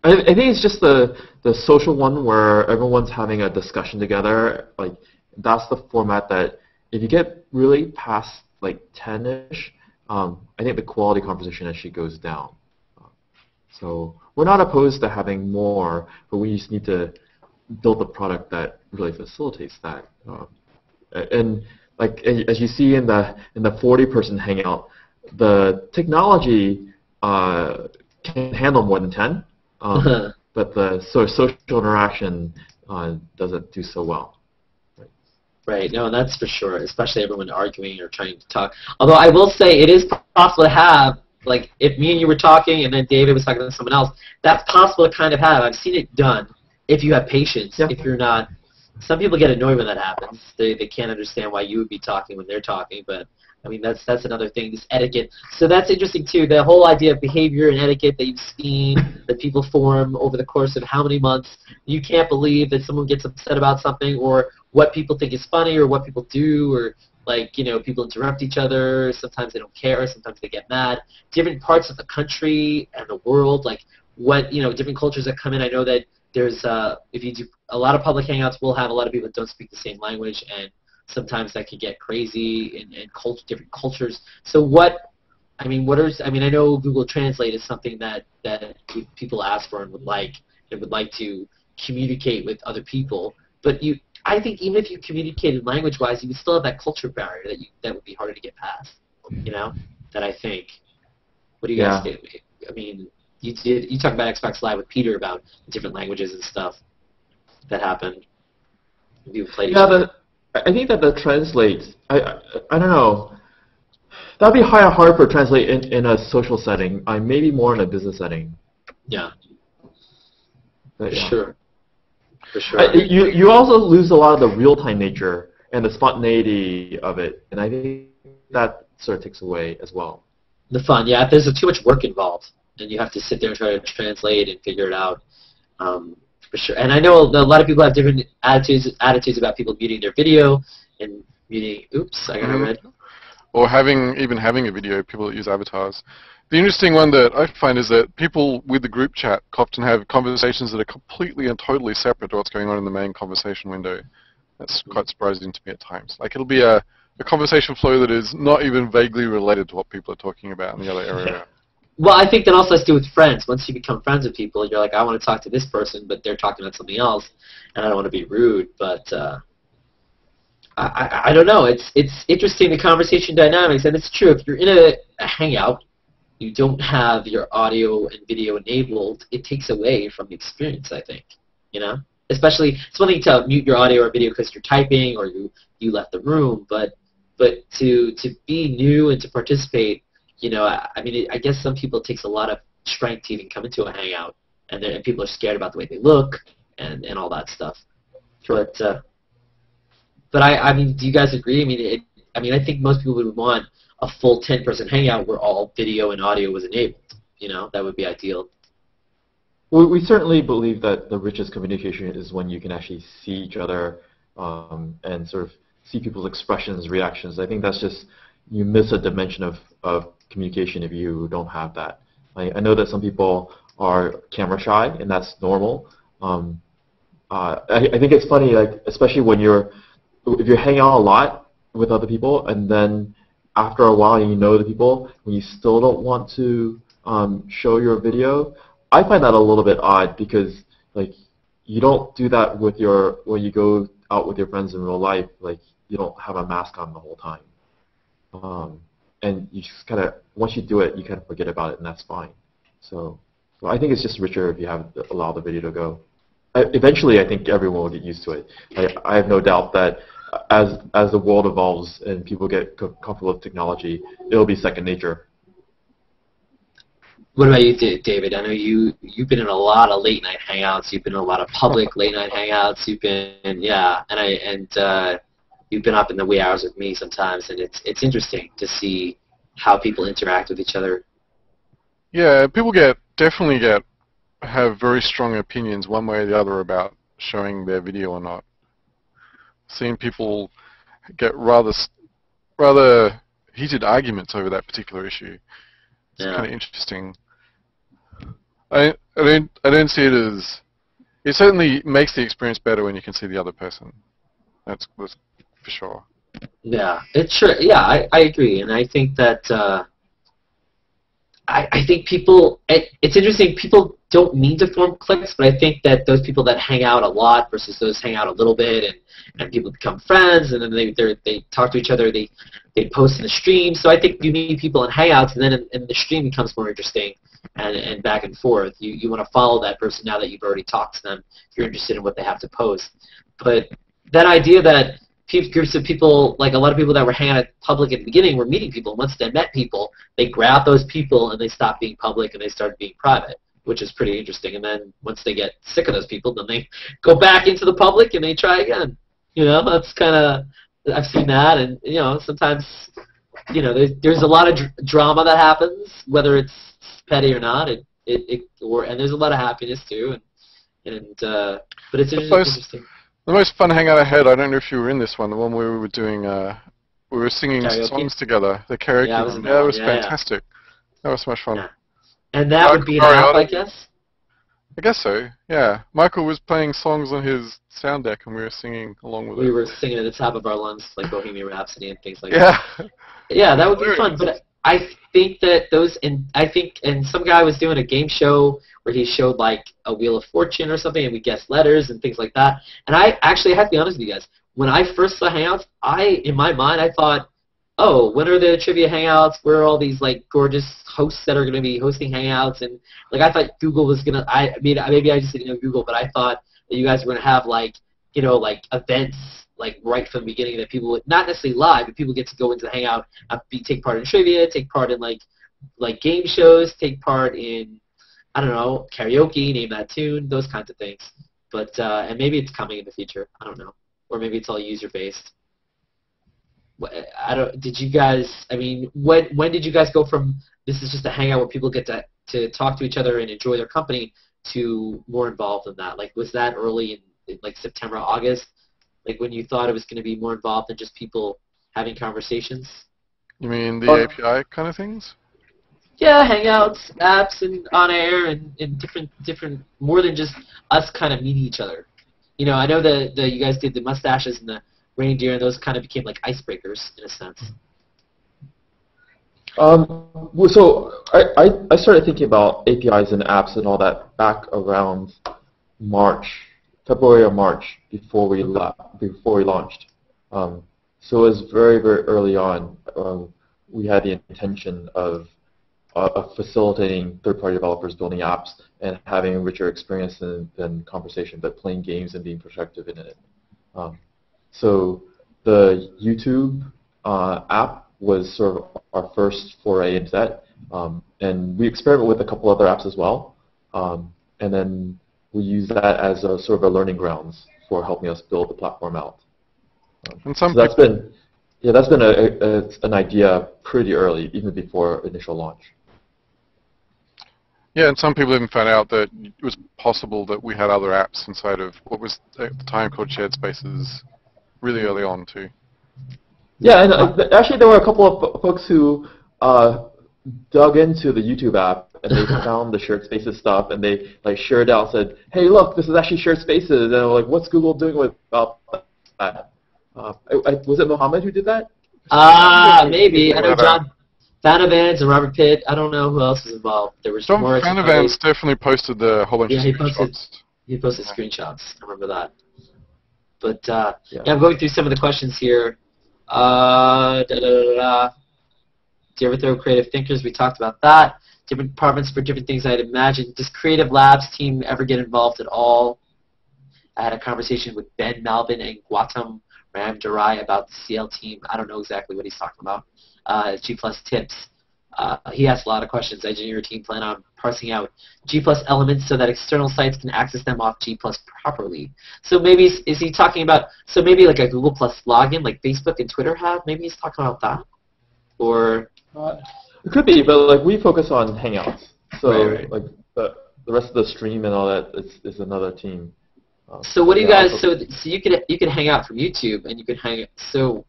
I think it's just the social one where everyone's having a discussion together. Like that's the format that if you get really past like 10-ish, I think the quality conversation actually goes down. So we're not opposed to having more, but we just need to build a product that really facilitates that. And like as you see in the 40-person Hangout, the technology can handle more than 10, but the sort of social interaction doesn't do so well. Right. No, that's for sure. Especially everyone arguing or trying to talk. Although I will say it is possible to have, like, if me and you were talking and then David was talking to someone else, that's possible to kind of have. I've seen it done. if you have patience. Yeah. If you're not, some people get annoyed when that happens. They can't understand why you would be talking when they're talking, but I mean that's another thing. This etiquette. So that's interesting too. The whole idea of behavior and etiquette that you've seen that people form over the course of how many months. You can't believe that someone gets upset about something, or what people think is funny, or what people do, or like, you know, people interrupt each other. Sometimes they don't care. Sometimes they get mad. Different parts of the country and the world, like what, you know, different cultures that come in. I know that there's if you do a lot of public hangouts, will have a lot of people that don't speak the same language, and sometimes that can get crazy in different cultures. So what, I mean, I know Google Translate is something that people ask for and would like to communicate with other people. But I think even if you communicated language-wise, you would still have that culture barrier that would be harder to get past. You know, that I think. What do you guys think? I mean, you talked about Xbox Live with Peter about different languages and stuff that happened. You played. Yeah, I think that the translate. I don't know. That'd be hard for translate in a social setting. Maybe more in a business setting. Yeah. But, For yeah. sure. For sure. You also lose a lot of the real-time nature and the spontaneity of it, and I think that sort of takes away as well. The fun, yeah. There's too much work involved, and you have to sit there and try to translate and figure it out. For sure. And I know a lot of people have different attitudes about people muting their video and muting. Oops, I got it red. Or even having a video, people that use avatars. The interesting one that I find is that people with the group chat often have conversations that are completely and totally separate to what's going on in the main conversation window. That's quite surprising to me at times. Like, it'll be a conversation flow that is not even vaguely related to what people are talking about in the other area. Well, I think that also has to do with friends. Once you become friends with people, you're like, I want to talk to this person, but they're talking about something else, and I don't want to be rude. But I don't know. It's interesting, the conversation dynamics, and it's true. If you're in a hangout, you don't have your audio and video enabled, it takes away from the experience, I think. You know? Especially, it's one thing to mute your audio or video because you're typing or you left the room, but to be new and to participate, you know, I mean, I guess some people, it takes a lot of strength to even come into a hangout, and people are scared about the way they look and all that stuff. Sure. But I mean, do you guys agree? I mean, I think most people would want a full 10-person hangout where all video and audio was enabled. You know, that would be ideal. Well, we certainly believe that the richest communication is when you can actually see each other and sort of see people's expressions, reactions. I think that's just, you miss a dimension of communication if you don't have that. I know that some people are camera shy, and that's normal. I think it's funny, like, especially if you're hanging out a lot with other people, and then after a while you know the people, and you still don't want to show your video. I find that a little bit odd because, like, you don't do that when you go out with your friends in real life. Like, you don't have a mask on the whole time. And you just kind of, once you do it, you kind of forget about it, and that's fine. So I think it's just richer if you allow the video to go. Eventually, I think everyone will get used to it. I have no doubt that as the world evolves and people get comfortable with technology, it'll be second nature. What about you, David? I know you've been in a lot of late night hangouts. You've been in a lot of public late night hangouts. You've been you've been up in the wee hours with me sometimes, and it's interesting to see how people interact with each other. Yeah, people definitely have very strong opinions one way or the other about showing their video or not. Seeing people get rather heated arguments over that particular issue. It's kind of interesting. I don't see it as, it certainly makes the experience better when you can see the other person. That's for sure. Yeah, it's sure. Yeah, I agree, and I think that I think people. It's interesting. People don't mean to form cliques, but I think that those people that hang out a lot versus those hang out a little bit, and people become friends, and then they talk to each other. They post in the stream. So I think you meet people in hangouts, and then in the stream becomes more interesting, and back and forth. You want to follow that person now that you've already talked to them. You're interested in what they have to post. But that idea that groups of people, like a lot of people that were hanging out in public at the beginning, were meeting people. Once they met people, they grabbed those people and they stopped being public and they started being private. which is pretty interesting. And then once they get sick of those people, then they go back into the public and they try again. That's kind of, I've seen that, and sometimes there's a lot of drama that happens, whether it's petty or not. And there's a lot of happiness too, but it's interesting. The most fun hangout I had, I don't know if you were in this one, the one where we were doing, we were singing Karaoke? songs together, the karaoke one. Yeah, it was fantastic. That was so much fun. Yeah. And that would be an app, I guess? I guess so, yeah. Michael was playing songs on his sound deck and we were singing along with it. We were singing at the top of our lungs, like Bohemian Rhapsody and things like that. Yeah, that would be fun. But I think that and some guy was doing a game show where he showed like a Wheel of Fortune or something, and we guessed letters and things like that. And I actually have to be honest with you guys, when I first saw Hangouts, in my mind, I thought, oh, when are the trivia Hangouts? Where are all these like gorgeous hosts that are going to be hosting Hangouts? And like I thought Google was gonna. Maybe I just didn't know Google, but I thought that you guys were gonna have like events like right from the beginning that people would not necessarily live, but people get to go into the Hangout and take part in trivia, take part in like game shows, take part in karaoke, name that tune, those kinds of things. But and maybe it's coming in the future. I don't know, or maybe it's all user based. Did you guys? I mean, when did you guys go from this is just a hangout where people get to talk to each other and enjoy their company to more involved in that? Like, was that early in like September, August? Like when you thought it was going to be more involved than just people having conversations? You mean the API kind of things? Yeah, Hangouts, apps, and on air, and different more than just us kind of meeting each other. I know that you guys did the mustaches and the reindeer, and those kind of became like icebreakers in a sense. So I started thinking about APIs and apps and all that back around February or March before we launched. So it was very, very early on. We had the intention of facilitating third-party developers building apps and having a richer experience than conversation, but playing games and being productive in it. So the YouTube app was sort of our first foray into that, and we experimented with a couple other apps as well, and then we use that as a sort of a learning grounds for helping us build the platform out. So that's been an idea pretty early, even before initial launch. Yeah, and some people even found out that it was possible that we had other apps inside of what was at the time called Shared Spaces really early on too. Yeah, and actually there were a couple of folks who dug into the YouTube app and they found the Shared Spaces stuff and they like shared out and said, hey, look, this is actually Shared Spaces. And they were like, what's Google doing about that? Was it Mohammed who did that? Maybe. I know John Vanavans and Robert Pitt. I don't know who else was involved. There was John Vanavans definitely posted the whole bunch of screenshots. He posted screenshots. I remember that. But yeah, I'm going through some of the questions here. Do you ever throw creative thinkers? We talked about that. Different departments for different things, I'd imagine. Does Creative Labs team ever get involved at all? I had a conversation with Ben Malvin and Gautam Ramdarai about the CL team. I don't know exactly what he's talking about. G+ tips. He asked a lot of questions. Does your team plan on parsing out G+ elements so that external sites can access them off G+ properly? So maybe, is he talking about, so maybe like a Google+ login like Facebook and Twitter have? Maybe he's talking about that? Or? It could be, but like we focus on Hangouts. So right. like the rest of the stream and all that is another team. So what do you guys, so you could hang out from YouTube and you could hang, so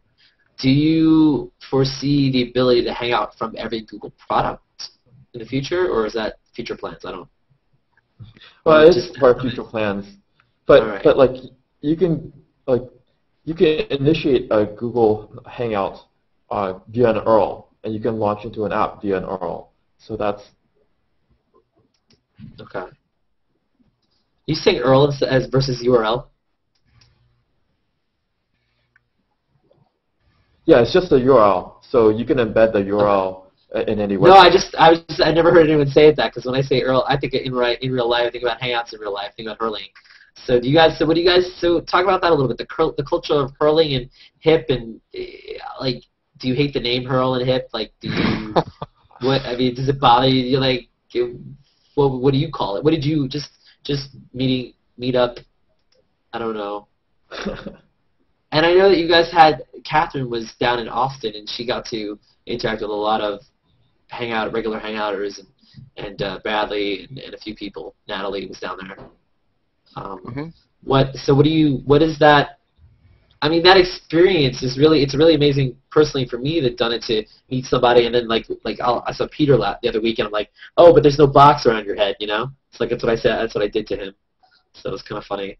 do you foresee the ability to hang out from every Google product in the future, or is that future plans? I don't. Well, it's part of future plans, but but like you can initiate a Google Hangout via an URL, and you can launch into an app via an URL. So that's okay. You saying URL as versus URL? Yeah, it's just a URL, so you can embed the URL in any way. No, I never heard anyone say that, because when I say URL, I think in real life, I think about Hangouts in real life, I think about hurling. So do you guys? So what do you guys? So talk about that a little bit. The culture of hurling and hip, and like, do you hate the name hurl and hip? Like, do you? What I mean, does it bother you? Like, what do you call it? What did you just meet up? I don't know. And I know that you guys had Catherine was down in Austin, and she got to interact with a lot of regular hangouters, and Bradley and a few people. Natalie was down there. What is that? I mean, that experience is it's really amazing personally for me that done it to meet somebody, and then I saw Peter the other weekend. I'm like, oh, but there's no box around your head, you know? It's like that's what I said. That's what I did to him. So it was kind of funny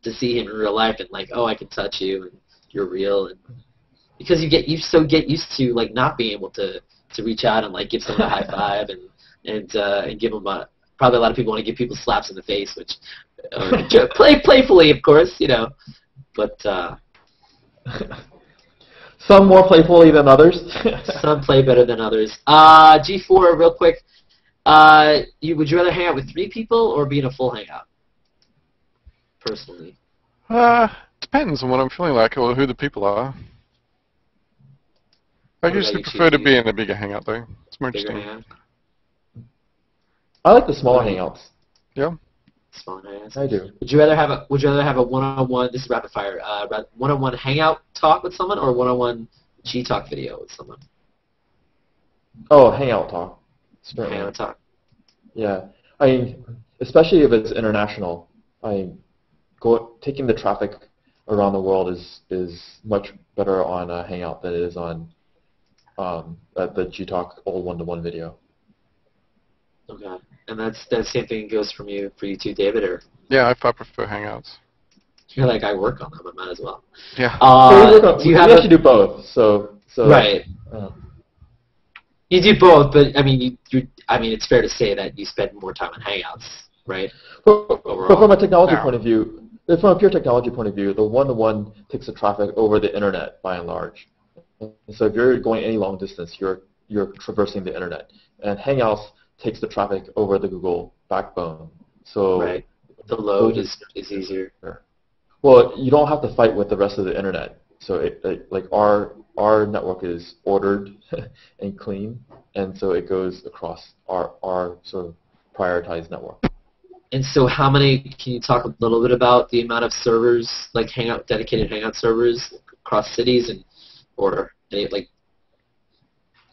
to see him in real life and like, oh, I can touch you and you're real, and because you get used to like not being able to reach out and like give someone a high five and give them probably a lot of people want to give people slaps in the face, which playfully, of course, you know. But some more playfully than others. Some play better than others. G4, real quick. Would you rather hang out with 3 people or be in a full hangout? Personally. Depends on what I'm feeling like or who the people are. I usually prefer to be in a bigger hangout though. It's more interesting. Hangout? I like the smaller hangouts. Yeah. Small hangouts. I do. Would you rather have a one-on-one? This is rapid fire. One-on-one hangout talk with someone or one-on-one G-talk video with someone? Oh, hangout talk. Certainly. Hangout talk. Yeah, I mean, especially if it's international. Taking the traffic around the world is much better on a hangout than it is on the G-talk old one-to-one video. Okay. And that same thing goes for you too, David, or? Yeah, I prefer Hangouts. You're like, I work on them, I might as well. Yeah. We actually do both, so right. You do both, but I mean, it's fair to say that you spend more time on Hangouts, right? But from a technology point of view, from a pure technology point of view, the one-to-one takes the traffic over the internet by and large. And so if you're going any long distance, you're traversing the internet, and Hangouts takes the traffic over the Google backbone. So right. The load is easier. Well, you don't have to fight with the rest of the internet. So like our network is ordered and clean, and so it goes across our sort of prioritized network. And so can you talk a little bit about the amount of servers, like dedicated Hangout servers across cities, or like,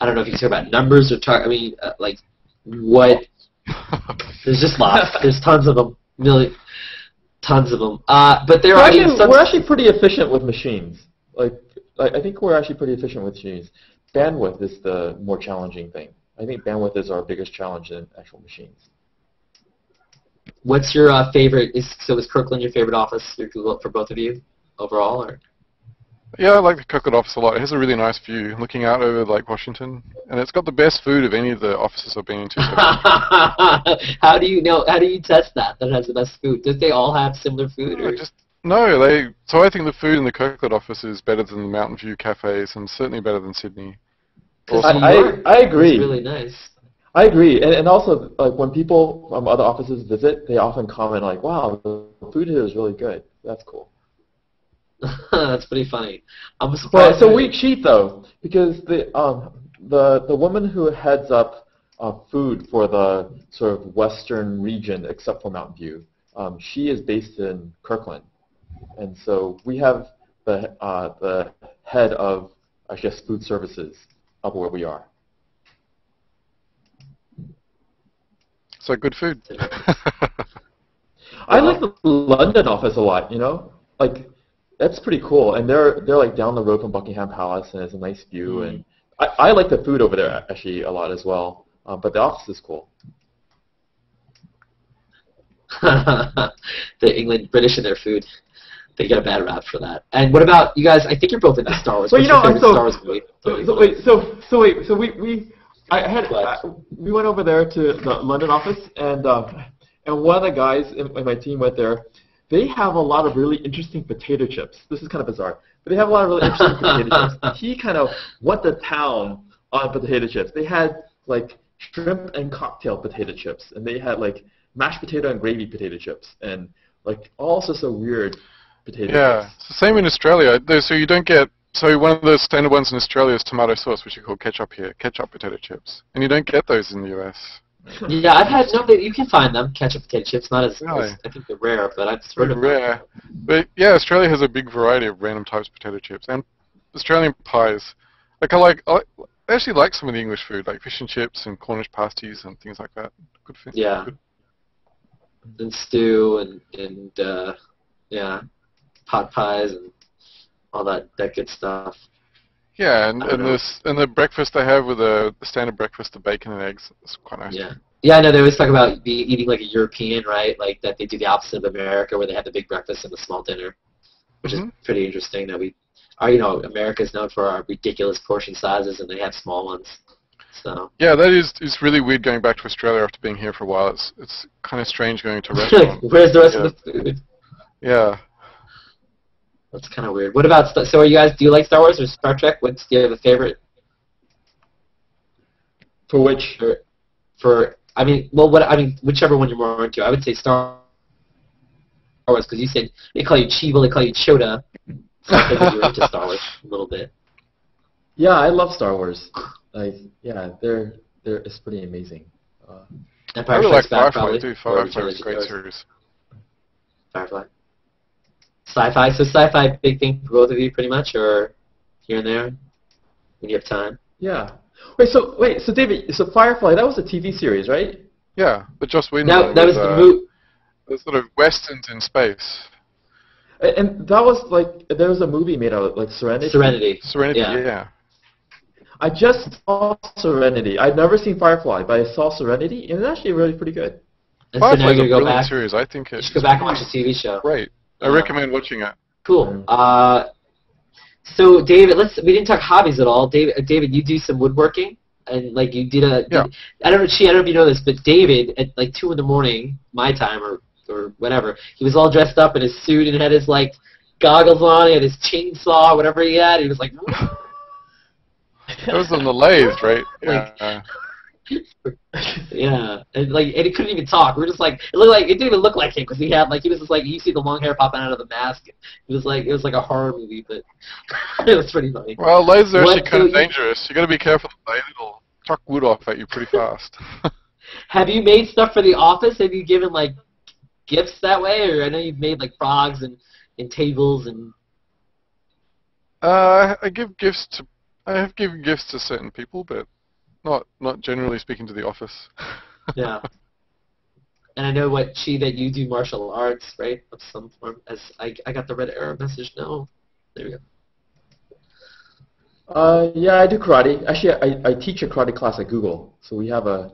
I don't know if you can talk about numbers or like what, there's just lots, there's tons of them, tons of them. But there are we're actually pretty efficient with machines. I think we're actually pretty efficient with machines. Bandwidth is the more challenging thing. I think bandwidth is our biggest challenge in actual machines. What's your favorite? Is Kirkland your favorite office for both of you overall, or? Yeah, I like the Kirkland office a lot. It has a really nice view looking out over Lake Washington, and it's got the best food of any of the offices I've been into. How do you know? How do you test that it has the best food? Don't they all have similar food? Or? No, So I think the food in the Kirkland office is better than the Mountain View cafes, and certainly better than Sydney. I agree. It's really nice. I agree, and also when people from other offices visit, they often comment like, "Wow, the food here is really good." That's cool. That's pretty funny. I'm surprised. Well, it's a weak sheet though, because the woman who heads up food for the sort of western region, except for Mountain View, she is based in Kirkland, and so we have the head of, I guess, food services up where we are. So good food. I like the London office a lot. You know, like that's pretty cool, and they're like down the road from Buckingham Palace, and it's a nice view. And I like the food over there actually a lot as well. But the office is cool. The British and their food, they get a bad rap for that. And what about you guys? I think you're both into Star Wars. Well, you know, Star Wars movie? We went over there to the London office, and one of the guys in my team went there. They have a lot of really interesting potato chips. This is kind of bizarre, but they have a lot of really interesting potato chips. He kind of went to town on potato chips. They had like shrimp and cocktail potato chips, and they had like mashed potato and gravy potato chips, and like all sorts of weird potato chips. Yeah, it's the same in Australia. So you don't get. So one of the standard ones in Australia is tomato sauce, which you call ketchup here, ketchup potato chips. And you don't get those in the US. Yeah, I've had no. You can find them ketchup potato chips. Not Really? as I think they're rare, but I've heard Pretty of them. rare. But yeah, Australia has a big variety of random types of potato chips and Australian pies. Like I actually like some of the English food, like fish and chips and Cornish pasties and things like that. Good thing. Yeah, Good. and stew and yeah, pot pies and all that good stuff. Yeah, I don't know. and the breakfast they have with the standard breakfast, the bacon and eggs, it's quite nice. Yeah. Yeah, I know they always talk about eating like a European, right? Like that they do the opposite of America, where they have the big breakfast and the small dinner, which is pretty interesting. That America's known for our ridiculous portion sizes, and they have small ones. So. Yeah, that is really weird going back to Australia after being here for a while. It's kind of strange going to a restaurant. Where's the rest of the food? Yeah. That's kind of weird. What about so? Are you guys? Do you like Star Wars or Star Trek? Do you have a favorite? For which? I mean, well, whichever one you're more into. I would say Star Wars because you said they call you Chee, they call you Chota. So I think you're into Star Wars a little bit. Yeah, I love Star Wars. Yeah, it's pretty amazing. I really like Back, Firefly probably, too. Firefly is a great series. Firefly. Sci-fi. So sci-fi, big thing for both of you, pretty much, or here and there when you have time. Yeah. Wait, so David, so Firefly, that was a TV series, right? Yeah, but Joss Whedon No, one that was the movie. The sort of westerns in space. And that was like there was a movie made out of it, like Serenity. Serenity, yeah. I just saw Serenity. I've never seen Firefly, but I saw Serenity, and it's actually really pretty good. And Firefly is a go brilliant back. series. I think You should go back and watch the TV show. Great. I recommend watching it. Cool. So David, we didn't talk hobbies at all. David, you do some woodworking, and like you did I don't know if you know this, but David at like 2 in the morning, my time or whatever, he was all dressed up in his suit and had his like goggles on, he had his chainsaw, whatever he had. He was like. It was on the lathe, right? Yeah. Yeah, and it couldn't even talk. We were just like, it didn't even look like him because he was just like you see the long hair popping out of the mask. It was like a horror movie, but it was pretty funny. Well, lathes are actually kind of dangerous. You got to be careful. It'll chuck wood off at you pretty fast. Have you made stuff for the office? Have you given like gifts that way, or I know you've made like frogs and tables and. I have given gifts to certain people, but not generally speaking to the office. Yeah. And I know that you do martial arts, right? Of some form. As I got the red error message. No. There we go. Yeah, I do karate. Actually, I teach a karate class at Google, so we have a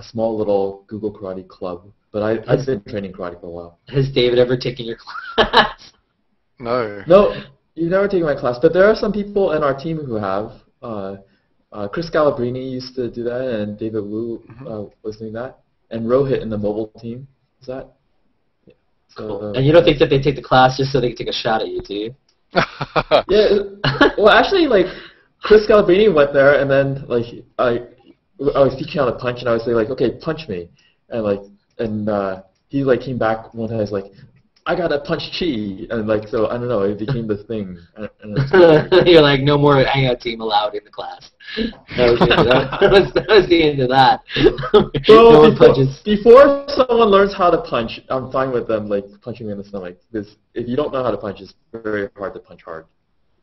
small little Google karate club. But I've been training karate for a while. Has David ever taken your class? No. No. You've never taken my class, but there are some people in our team who have. Chris Galabrini used to do that, and David Wu was doing that, and Rohit in the mobile team is that. So, cool. And you don't think that they take the class just so they can take a shot at you, do you? Yeah. Well, actually, like Chris Galabrini went there, and then like I was teaching how to punch, and I was like, okay, punch me, and he like came back one time, he's like. I gotta punch Chee, and like so I don't know, it became this thing. You're like, no more Hangout team allowed in the class. That was the end of that. Well, before someone learns how to punch, I'm fine with them like punching me in the stomach. Because if you don't know how to punch, it's very hard to punch hard.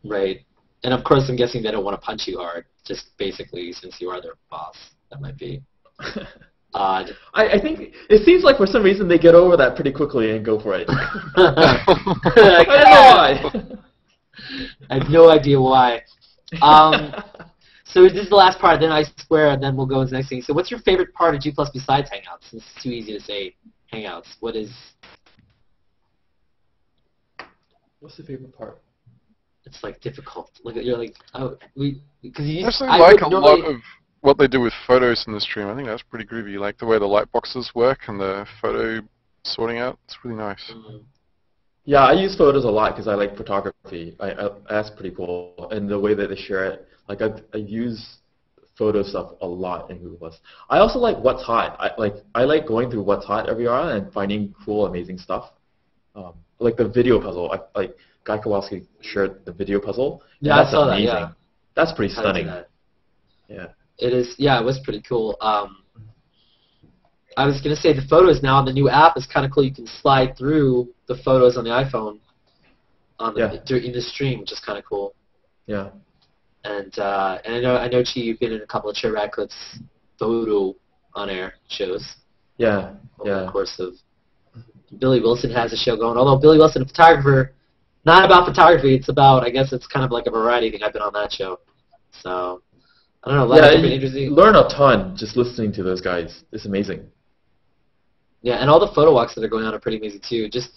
Right, and of course I'm guessing they don't want to punch you hard, just basically since you are their boss. That might be. Odd. I think it seems like for some reason they get over that pretty quickly and go for it. I don't know why. I have no idea why. So this is the last part, then I swear, and then we'll go into the next thing. So what's your favorite part of G+ besides Hangouts? Since it's too easy to say Hangouts. What's the favorite part? It's like difficult. You're like, because you. I like a lot of what they do with photos in the stream. I think that's pretty groovy. Like the way the light boxes work and the photo sorting out. It's really nice. Yeah, I use photos a lot because I like photography. That's pretty cool. And the way that they share it, like I use photo stuff a lot in Google+. I also like what's hot. I like going through what's hot every hour and finding cool, amazing stuff. Like the video puzzle. Like Guy Kowalski shared the video puzzle. Yeah, I saw amazing. that. Yeah, that's pretty stunning. That. Yeah. It is. Yeah, it was pretty cool. I was gonna say the photos now on the new app is kind of cool. You can slide through the photos on the iPhone in the stream, which is kind of cool. Yeah. And I know Chee, you've been in a couple of Chair Radcliffe's photo on air shows. Yeah. Over the course of Billy Wilson has a show going. Although Billy Wilson, a photographer, not about photography. It's about, I guess it's kind of like a variety thing. I've been on that show, so I don't know. A lot of different interesting. You learn a ton just listening to those guys. It's amazing. Yeah, and all the photo walks that are going on are pretty amazing too. Just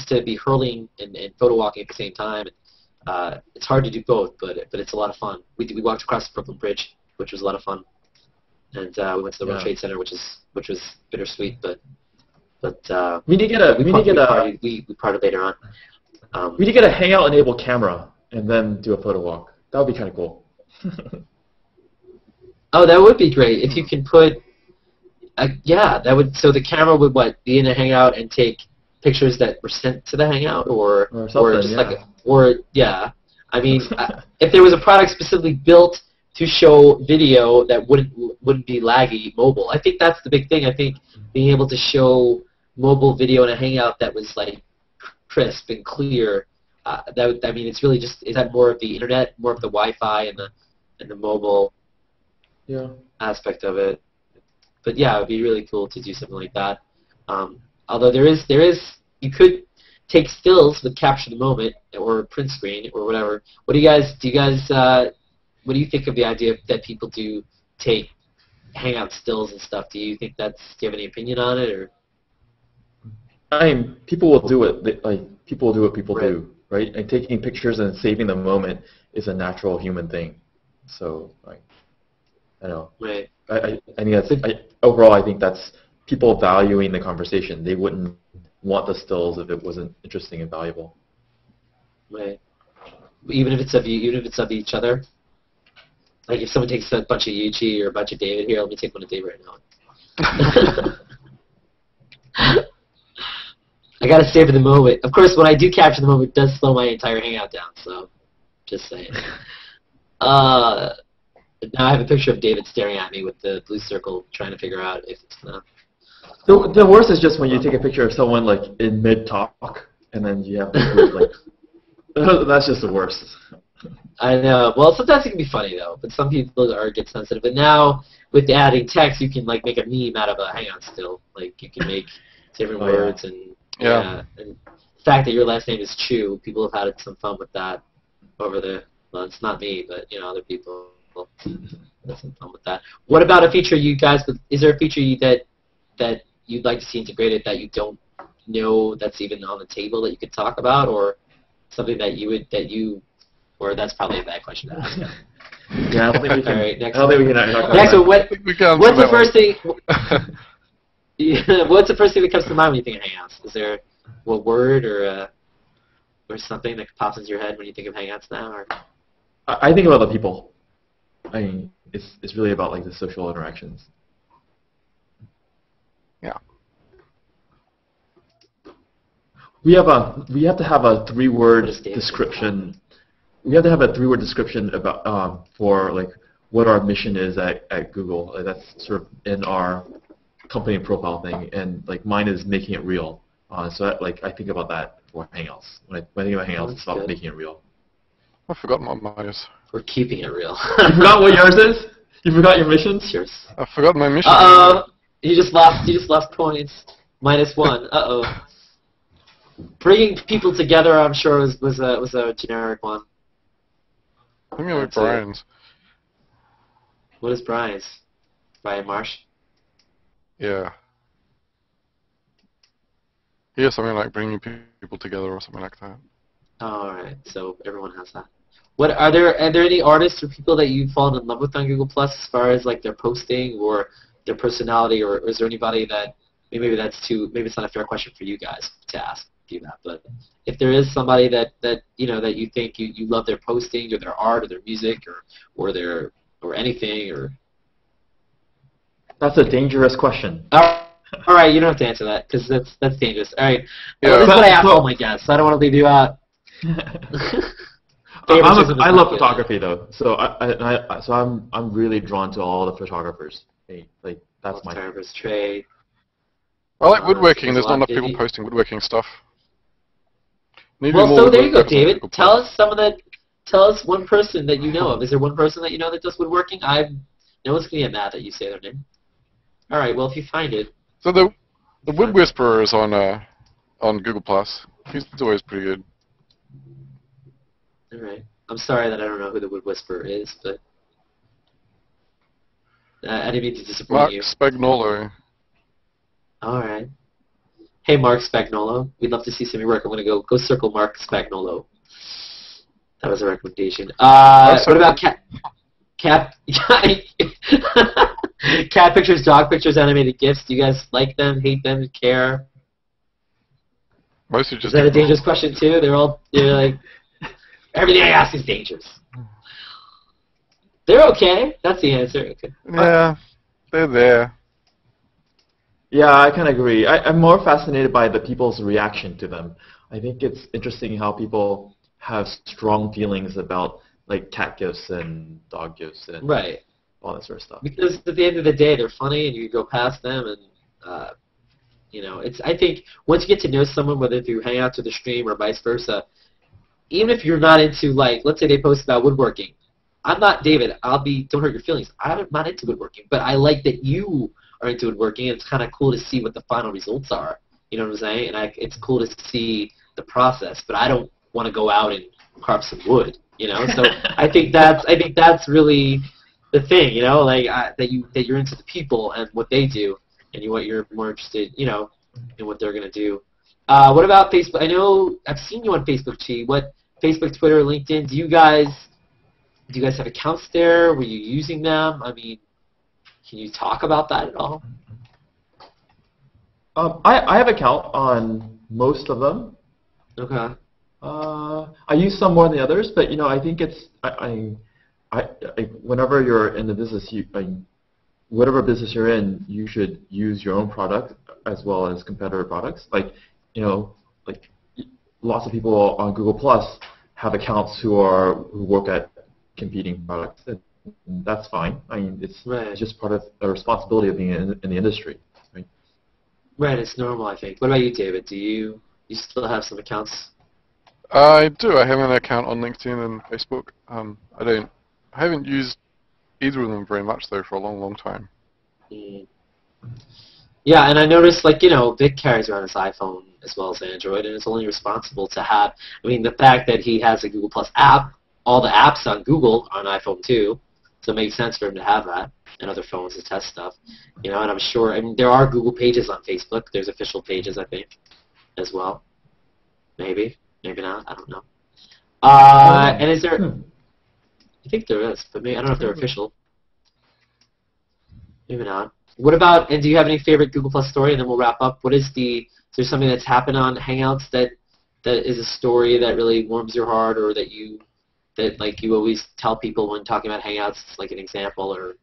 to be hurling and photo walking at the same time. It's hard to do both, but it's a lot of fun. We walked across the Brooklyn Bridge, which was a lot of fun, and we went to the World Trade Center, which was bittersweet, but we need to get a we partied later on. We need to get a Hangout enabled camera and then do a photo walk. That would be kind of cool. Oh, that would be great if you can put. Yeah, that would. So the camera would be in a Hangout and take pictures that were sent to the Hangout, or just I mean, if there was a product specifically built to show video that wouldn't be laggy mobile. I think that's the big thing. I think being able to show mobile video in a Hangout that was like crisp and clear. I mean, it's really just, is that more of the internet, more of the Wi-Fi and the mobile aspect of it. But yeah, it would be really cool to do something like that. Although there is you could take stills with capture the moment or print screen or whatever. What do you guys what do you think of the idea that people do take Hangout stills and stuff? Do you think do you have any opinion on it, or? I mean, people will do it. People will do what people do, right? And taking pictures and saving the moment is a natural human thing. So, I know. Right. I mean, overall, I think that's people valuing the conversation. They wouldn't want the stills if it wasn't interesting and valuable. Right. Even if it's of each other. Like if someone takes a bunch of you, Chee, or a bunch of David, here, let me take one of David right now. I gotta savor the moment. Of course, when I do capture the moment, it does slow my entire Hangout down. So, just saying. Now I have a picture of David staring at me with the blue circle, trying to figure out if it's not. The worst is just when you take a picture of someone like in mid talk, and then you have like that's just the worst. I know. Well, sometimes it can be funny though, but some people get sensitive. But now with adding text, you can like make a meme out of a Hangout still. Like you can make different words and and the fact that your last name is Chu, people have had some fun with that over the. Well, it's not me, but other people had some fun with that. What about a feature you guys? Is there a feature that you'd like to see integrated that you don't know that's even on the table that you could talk about, or something that or that's probably a bad question to ask. Yeah, I don't think we can. All right, next I don't think we can talk about next that. one. What's the first thing? What's the first thing that comes to mind when you think of Hangouts? Is there a word or something that pops into your head when you think of Hangouts now? Or? I think about the people. I mean, it's really about like the social interactions. Yeah. We have to have a 3-word description. We have to have a 3-word description about for like what our mission is at Google. That's sort of in our company profile thing, and like mine is making it real. So I think about that for Hangouts. When I think about Hangouts, it's about making it real. I've forgotten what mine is. We're keeping it real. You forgot what yours is? You forgot your missions? Yours. I've forgotten my mission. Uh-oh. You just lost points. -1. Uh-oh. Bringing people together, I'm sure, was a generic one. I think it was Brian's. What is Brian's? Brian Marsh? Yeah. Yeah, something like bringing people together or something like that. Oh, all right. So everyone has that. What are there any artists or people that you've fallen in love with on Google Plus as far as like their posting or their personality, or is there anybody that maybe it's not a fair question for you guys to ask you that, but if there is somebody that you think you love their posting or their art or their music or anything, or that's a dangerous question. All right, you don't have to answer that because that's dangerous. All right, this is what I ask all my guests. So I don't want to leave you out. favoritism is I not love good. photography though, so I'm really drawn to all the photographers. Like that's my favorite. Photographer's trade. I like woodworking. There's a There's not lot enough busy. people posting woodworking stuff. Need to be Well, more so there you go, woodworkers on David. Google+. Tell us one person that you know of. Is there one person that you know that does woodworking? No one's gonna get mad that you say their name. All right. Well, if you find it. So the Wood Whisperer is on Google+. He's always pretty good. All right. I'm sorry that I don't know who the Wood Whisperer is, but I didn't mean to disappoint Mark you. Spagnolo. All right. Hey, Mark Spagnolo. We'd love to see some of your work. I'm gonna go circle Mark Spagnolo. That was a recommendation. What about cat pictures, dog pictures, animated GIFs? Do you guys like them, hate them, care? Mostly just. Is that a dangerous question too? They're like, everything I ask is dangerous. They're okay. That's the answer. Okay. Yeah, they're there. Yeah, I kind of agree. I'm more fascinated by the people's reaction to them. I think it's interesting how people have strong feelings about like cat gifs and dog gifs and all that sort of stuff. Because at the end of the day, they're funny, and you go past them, and I think once you get to know someone, whether through Hangouts or the stream or vice versa, even if you're not into, like, let's say they post about woodworking. I'm not, David, don't hurt your feelings. I'm not into woodworking, but I like that you are into woodworking, and it's kind of cool to see what the final results are. You know what I'm saying? And it's cool to see the process, but I don't want to go out and carve some wood, you know? So I think that's really the thing, you know, like that you're into the people and what they do, and you're more interested, you know, in what they're going to do. What about Facebook? I know I've seen you on Facebook, Chee. What Facebook, Twitter, LinkedIn? Do you guys have accounts there? Were you using them? I mean, can you talk about that at all? I have account on most of them. Okay. I use some more than the others, but you know, I think it's whenever you're in the business, whatever business you're in, you should use your own product as well as competitor products. Like, you know, like lots of people on Google Plus have accounts who work at competing products. And that's fine. I mean, it's just part of the responsibility of being in the industry. Right? Right. It's normal, I think. What about you, David? Do you still have some accounts? I do. I have an account on LinkedIn and Facebook. I haven't used either of them very much though for a long, long time. Yeah, and I noticed, like, you know, Vic carries around his iPhone as well as Android, and it's only responsible to have. I mean, the fact that he has a Google Plus app, all the apps on Google are on iPhone too, so it makes sense for him to have that and other phones to test stuff. You know, and I'm sure. I mean, there are Google pages on Facebook. There's official pages, I think, as well. Maybe not. I don't know. And is there? I think there is, but maybe I don't know if they're official. Maybe not. What about? And do you have any favorite Google Plus story? And then we'll wrap up. Is there something that's happened on Hangouts that is a story that really warms your heart, or that you always tell people when talking about Hangouts, like an example, or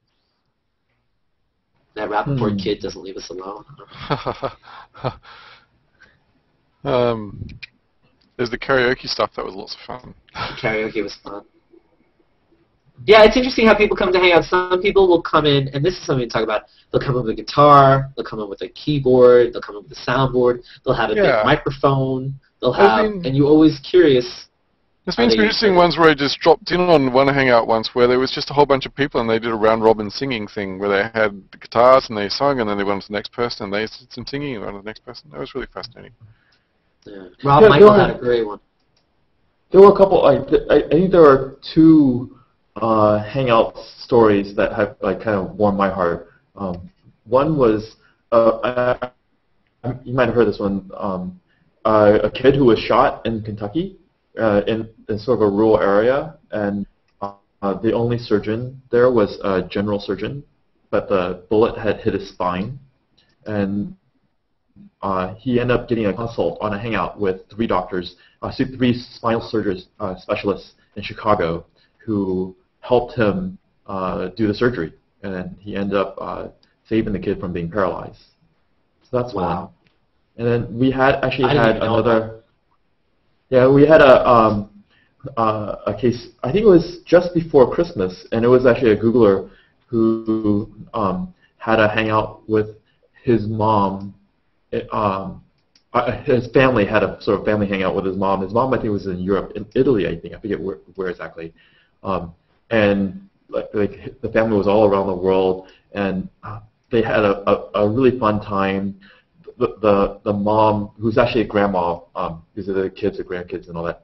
that Rappaport kid doesn't leave us alone? There's the karaoke stuff that was lots of fun. Karaoke was fun. Yeah, it's interesting how people come to Hangouts. Some people will come in, and this is something to talk about. They'll come in with a guitar. They'll come in with a keyboard. They'll come in with a soundboard. They'll have a big microphone. They'll have, and you're always curious. There's been some interesting ones where I just dropped in on one Hangout once where there was just a whole bunch of people and they did a round-robin singing thing where they had the guitars and they sung and then they went on to the next person and they did some singing and went on to the next person. That was really fascinating. Yeah. Michael had a great one. There were a couple. I think there were two Hangout stories that have kind of warmed my heart. One was you might have heard this one. A kid who was shot in Kentucky in sort of a rural area, and the only surgeon there was a general surgeon, but the bullet had hit his spine, and he ended up getting a consult on a Hangout with three doctors, three spinal surgeons specialists in Chicago, who helped him do the surgery, and he ended up saving the kid from being paralyzed. So that's one. And then we had another. Yeah, we had a case. I think it was just before Christmas, and it was actually a Googler who had a hangout with his mom. His family had a sort of family hangout with his mom. His mom, I think, was in Europe, in Italy, I think. I forget where exactly. And like the family was all around the world, and they had a really fun time. The mom, who's actually a grandma, because of the kids, the grandkids, and all that,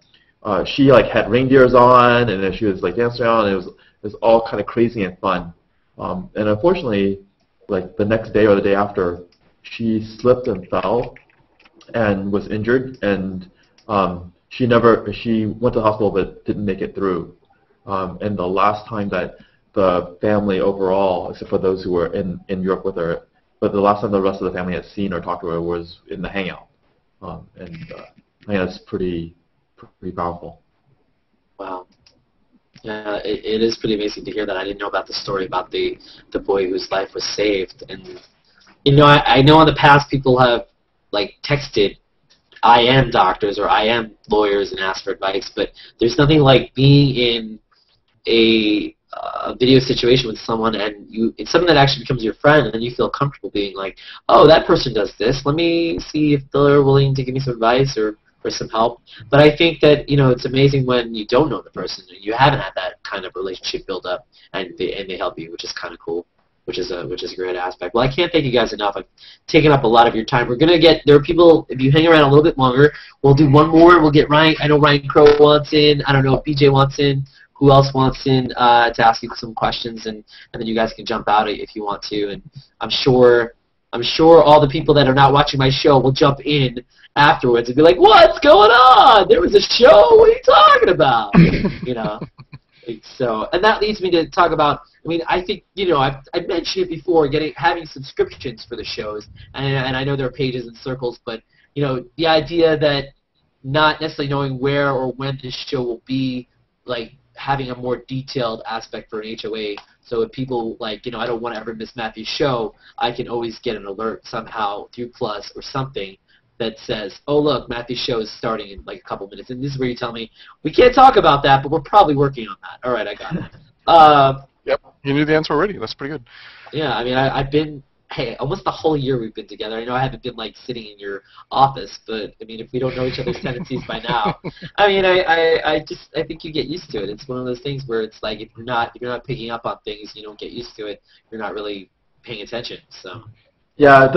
she like had reindeers on, and then she was like dancing around, and it was all kind of crazy and fun. And unfortunately, like the next day or the day after, she slipped and fell and was injured, and she went to the hospital but didn't make it through. And the last time that the family overall, except for those who were in Europe with her, but the last time the rest of the family had seen or talked to her was in the Hangout. I think that's pretty powerful. Wow. Yeah, it is pretty amazing to hear that. I didn't know about the story about the boy whose life was saved. And I know in the past people have like texted I am doctors or I am lawyers and asked for advice, but there's nothing like being in a video situation with someone, and it's something that actually becomes your friend, and then you feel comfortable being like, oh, that person does this. Let me see if they're willing to give me some advice or some help. But I think that it's amazing when you don't know the person and you haven't had that kind of relationship build up, and they help you, which is kind of cool. Which is a great aspect. Well, I can't thank you guys enough. I've taken up a lot of your time. We're gonna there are people. If you hang around a little bit longer, we'll do one more. We'll get Ryan. I know Ryan Crow wants in. I don't know if BJ wants in. Who else wants in to ask you some questions, and then you guys can jump out if you want to. And I'm sure all the people that are not watching my show will jump in afterwards and be like, "What's going on? There was a show. What are you talking about?" So, and that leads me to talk about. I mean, I think I've mentioned it before, having subscriptions for the shows, and I know there are pages and circles, but the idea that not necessarily knowing where or when this show will be, like having a more detailed aspect for an HOA. So if people I don't want to ever miss Matthew's show, I can always get an alert somehow through Plus or something that says, oh look, Matthew's show is starting in like a couple minutes, and this is where you tell me we can't talk about that, but we're probably working on that. All right, I got it. Yep, you knew the answer already. That's pretty good. Yeah, I mean, I've been almost the whole year we've been together. I know I haven't been like sitting in your office, but I mean, if we don't know each other's tendencies by now, I mean, I think you get used to it. It's one of those things where it's like if you're not picking up on things, you don't get used to it. You're not really paying attention. So. Yeah,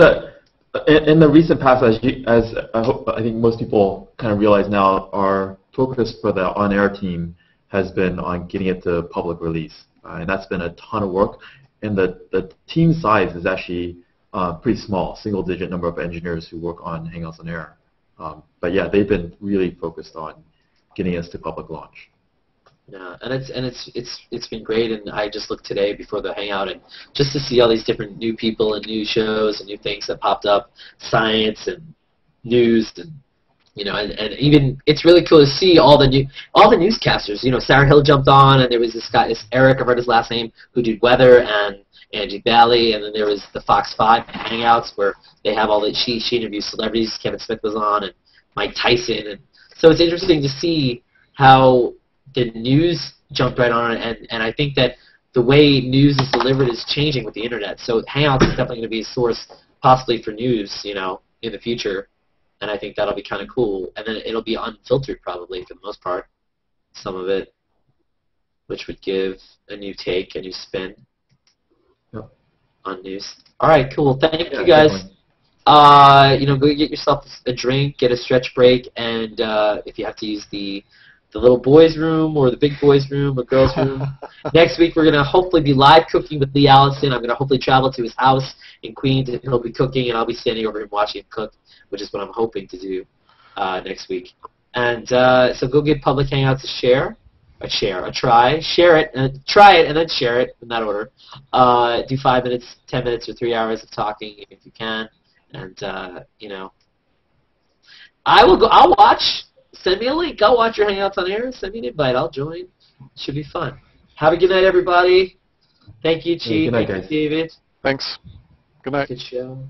in the recent past, I think most people kind of realize now, our focus for the on-air team has been on getting it to public release, and that's been a ton of work. And the team size is actually pretty small, single-digit number of engineers who work on Hangouts on Air. But yeah, they've been really focused on getting us to public launch. Yeah, and it's been great, and I just looked today before the Hangout, and just to see all these different new people and new shows and new things that popped up, science and news, and and even it's really cool to see all the newscasters. Sarah Hill jumped on, and there was this guy, Eric, I heard his last name, who did weather, and Angie Bailey, and then there was the Fox 5 Hangouts where they have all the she interviews celebrities. Kevin Smith was on, and Mike Tyson, and so it's interesting to see how the news jumped right on it, and I think that the way news is delivered is changing with the internet. So Hangouts is definitely going to be a source possibly for news, in the future. And I think that'll be kind of cool. And then it'll be unfiltered probably for the most part, some of it, which would give a new take, a new spin on news. All right, cool. Thank you guys. Go get yourself a drink, get a stretch break, and if you have to use the little boys' room or the big boys' room or girls' room. Next week we're going to hopefully be live cooking with Lee Allison. I'm going to hopefully travel to his house in Queens, and he'll be cooking, and I'll be standing over him watching him cook, which is what I'm hoping to do next week. And so go get public Hangouts share it, and try it, and then share it in that order. Do 5 minutes, 10 minutes, or 3 hours of talking if you can, and I'll watch. Send me a link. I'll watch your Hangouts on air. Send me an invite. I'll join. Should be fun. Have a good night, everybody. Thank you, Chee. Good night, Thank guys. you, David. Thanks. Good night. Good show.